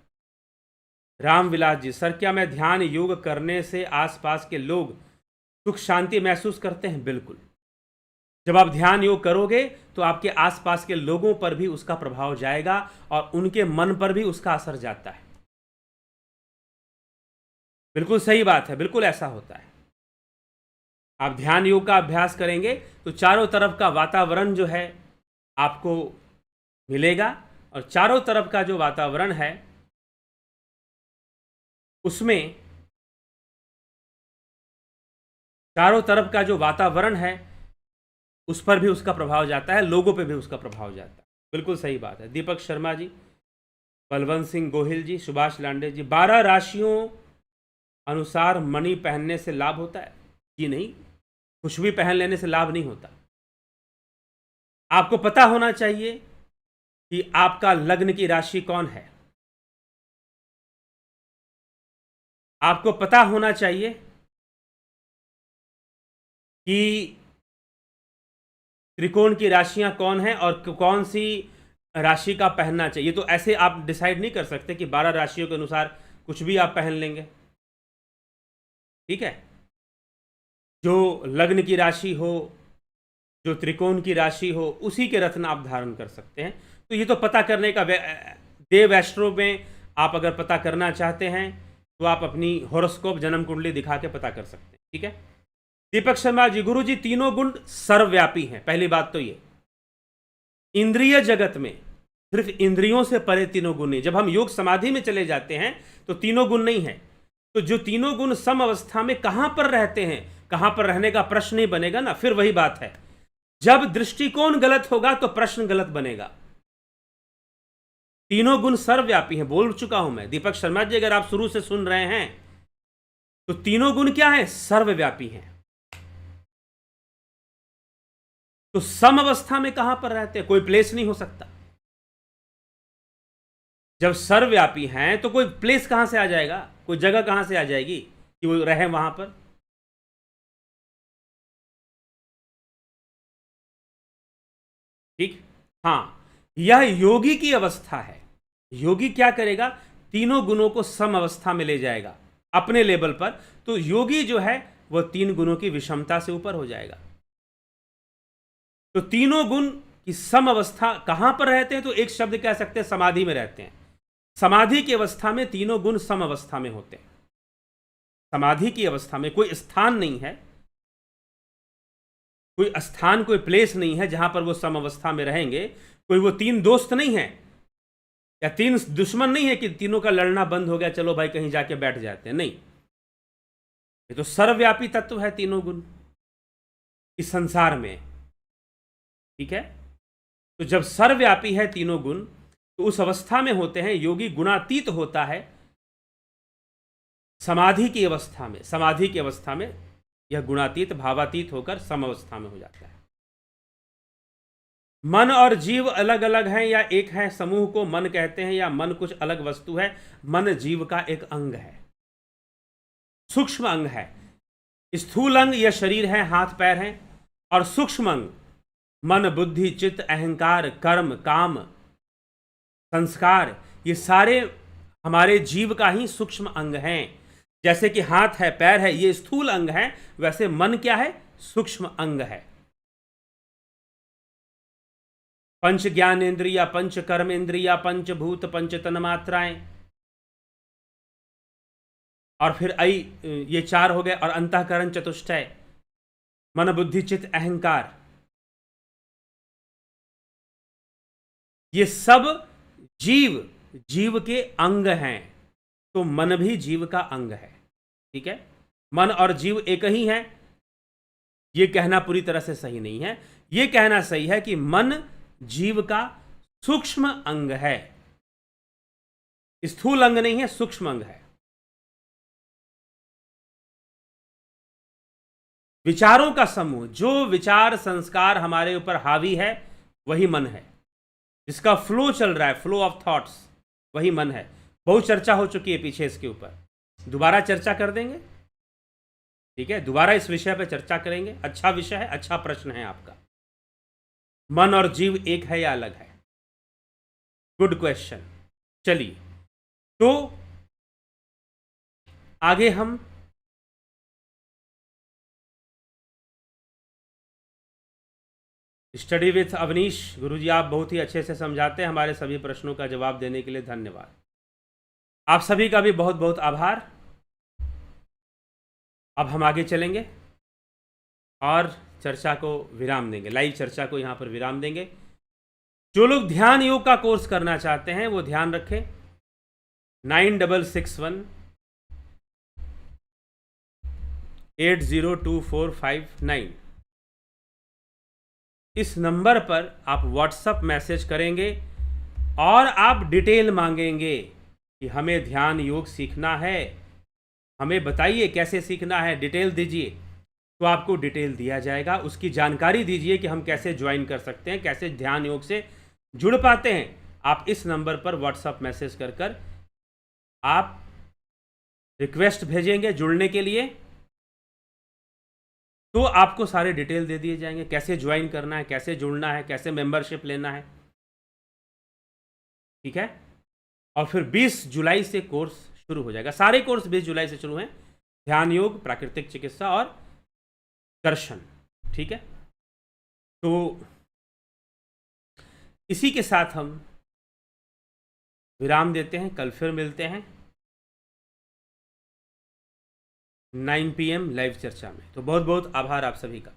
रामविलास जी, सर क्या मैं ध्यान योग करने से आसपास के लोग सुख शांति महसूस करते हैं? बिल्कुल। जब आप ध्यान योग करोगे तो आपके आसपास के लोगों पर भी उसका प्रभाव जाएगा और उनके मन पर भी उसका असर जाता है। बिल्कुल सही बात है, बिल्कुल ऐसा होता है। आप ध्यान योग का अभ्यास करेंगे तो चारों तरफ का वातावरण जो है आपको मिलेगा और चारों तरफ का जो वातावरण है उसमें, चारों तरफ का जो वातावरण है उस पर भी उसका प्रभाव जाता है, लोगों पे भी उसका प्रभाव जाता है। बिल्कुल सही बात है। दीपक शर्मा जी, बलवंत सिंह गोहिल जी, सुभाष लांडे जी, 12 राशियों अनुसार मणि पहनने से लाभ होता है? जी नहीं, कुछ भी पहन लेने से लाभ नहीं होता। आपको पता होना चाहिए कि आपका लग्न की राशि कौन है, आपको पता होना चाहिए कि त्रिकोण की राशियां कौन हैं और कौन सी राशि का पहनना चाहिए। तो ऐसे आप डिसाइड नहीं कर सकते कि 12 राशियों के अनुसार कुछ भी आप पहन लेंगे, ठीक है। जो लग्न की राशि हो, जो त्रिकोण की राशि हो, उसी के रत्न आप धारण कर सकते हैं। तो ये तो पता करने का, देव एस्ट्रो में आप अगर पता करना चाहते हैं तो आप अपनी हॉरोस्कोप जन्म कुंडली दिखा के पता कर सकते हैं, ठीक है। दीपक शर्मा जी, गुरु जी तीनों गुण सर्वव्यापी हैं। पहली बात तो ये, इंद्रिय जगत में सिर्फ इंद्रियों से परे तीनों गुण नहीं। जब हम योग समाधि में चले जाते हैं तो तीनों गुण नहीं है। तो जो तीनों गुण सम अवस्था में कहां पर रहते हैं, कहां पर रहने का प्रश्न नहीं बनेगा ना। फिर वही बात है, जब दृष्टिकोण गलत होगा तो प्रश्न गलत बनेगा। तीनों गुण सर्वव्यापी हैं, बोल चुका हूं मैं। दीपक शर्मा जी, अगर आप शुरू से सुन रहे हैं तो तीनों गुण क्या है? सर्वव्यापी हैं। तो सम अवस्था में कहां पर रहते हैं? कोई प्लेस नहीं हो सकता। जब सर्वव्यापी हैं तो कोई प्लेस कहां से आ जाएगा, कोई जगह कहां से आ जाएगी कि वो रहे वहां पर? ठीक, हां, यह योगी की अवस्था है। योगी क्या करेगा? तीनों गुणों को सम अवस्था में ले जाएगा अपने लेवल पर। तो योगी जो है वह 3 गुणों की विषमता से ऊपर हो जाएगा। तो तीनों गुण की सम अवस्था कहां पर रहते हैं? तो एक शब्द कह सकते हैं, समाधि में रहते हैं। समाधि की अवस्था में तीनों गुण सम अवस्था में होते हैं। समाधि की अवस्था में कोई स्थान नहीं है, कोई स्थान, कोई प्लेस नहीं है जहां पर वो सम अवस्था में रहेंगे। कोई वो 3 दोस्त नहीं है या 3 दुश्मन नहीं है कि तीनों का लड़ना बंद हो गया, चलो भाई कहीं जाके बैठ जाते हैं, नहीं। ये तो सर्वव्यापी तत्व है तीनों गुण इस संसार में, ठीक है। तो जब सर्वव्यापी है तीनों गुण तो उस अवस्था में होते हैं योगी, गुणातीत होता है समाधि की अवस्था में। समाधि की अवस्था में यह गुणातीत, भावातीत होकर सम अवस्था में हो जाता है। मन और जीव अलग अलग हैं या एक है? समूह को मन कहते हैं या मन कुछ अलग वस्तु है? मन जीव का एक अंग है, सूक्ष्म अंग है। स्थूल अंग यह शरीर है, हाथ पैर हैं, और सूक्ष्म अंग मन, बुद्धि, चित्त, अहंकार, कर्म, काम, संस्कार, ये सारे हमारे जीव का ही सूक्ष्म अंग हैं। जैसे कि हाथ है, पैर है, ये स्थूल अंग है, वैसे मन क्या है? सूक्ष्म अंग है। पंच ज्ञान इंद्रिया, पंच कर्म इंद्रिया, पंचभूत, पंच तन्मात्राएं, और फिर ये 4 हो गए, और अंतःकरण चतुष्टय, मन बुद्धि चित्त अहंकार, ये सब जीव के अंग हैं। तो मन भी जीव का अंग है। ठीक है, मन और जीव एक ही है, ये कहना पूरी तरह से सही नहीं है। ये कहना सही है कि मन जीव का सूक्ष्म अंग है, स्थूल अंग नहीं है, सूक्ष्म अंग है। विचारों का समूह, जो विचार संस्कार हमारे ऊपर हावी है, वही मन है। जिसका फ्लो चल रहा है, फ्लो ऑफ थॉट्स, वही मन है। बहुत चर्चा हो चुकी है पीछे इसके ऊपर, दोबारा चर्चा कर देंगे। ठीक है, दोबारा इस विषय पर चर्चा करेंगे। अच्छा विषय है, अच्छा प्रश्न है आपका। मन और जीव एक है या अलग है? Good question. चलिए, तो आगे हम स्टडी विथ अवनीश गुरुजी, आप बहुत ही अच्छे से समझाते हैं। हमारे सभी प्रश्नों का जवाब देने के लिए धन्यवाद। आप सभी का भी बहुत बहुत आभार। अब हम आगे चलेंगे और चर्चा को विराम देंगे, लाइव चर्चा को यहाँ पर विराम देंगे। जो लोग ध्यान योग का कोर्स करना चाहते हैं वो ध्यान रखें, 9661 802459, इस नंबर पर आप व्हाट्सएप मैसेज करेंगे और आप डिटेल मांगेंगे कि हमें ध्यान योग सीखना है, हमें बताइए कैसे सीखना है, डिटेल दीजिए। तो आपको डिटेल दिया जाएगा, उसकी जानकारी दीजिए कि हम कैसे ज्वाइन कर सकते हैं, कैसे ध्यान योग से जुड़ पाते हैं। आप इस नंबर पर व्हाट्सएप मैसेज कर आप रिक्वेस्ट भेजेंगे जुड़ने के लिए, तो आपको सारे डिटेल दे दिए जाएंगे, कैसे ज्वाइन करना है, कैसे जुड़ना है, कैसे मेंबरशिप लेना है। ठीक है, और फिर 20 जुलाई से कोर्स शुरू हो जाएगा। सारे कोर्स 20 जुलाई से शुरू हैं, ध्यान योग, प्राकृतिक चिकित्सा और दर्शन। ठीक है, तो इसी के साथ हम विराम देते हैं। कल फिर मिलते हैं 9 PM लाइव चर्चा में। तो बहुत बहुत आभार आप सभी का।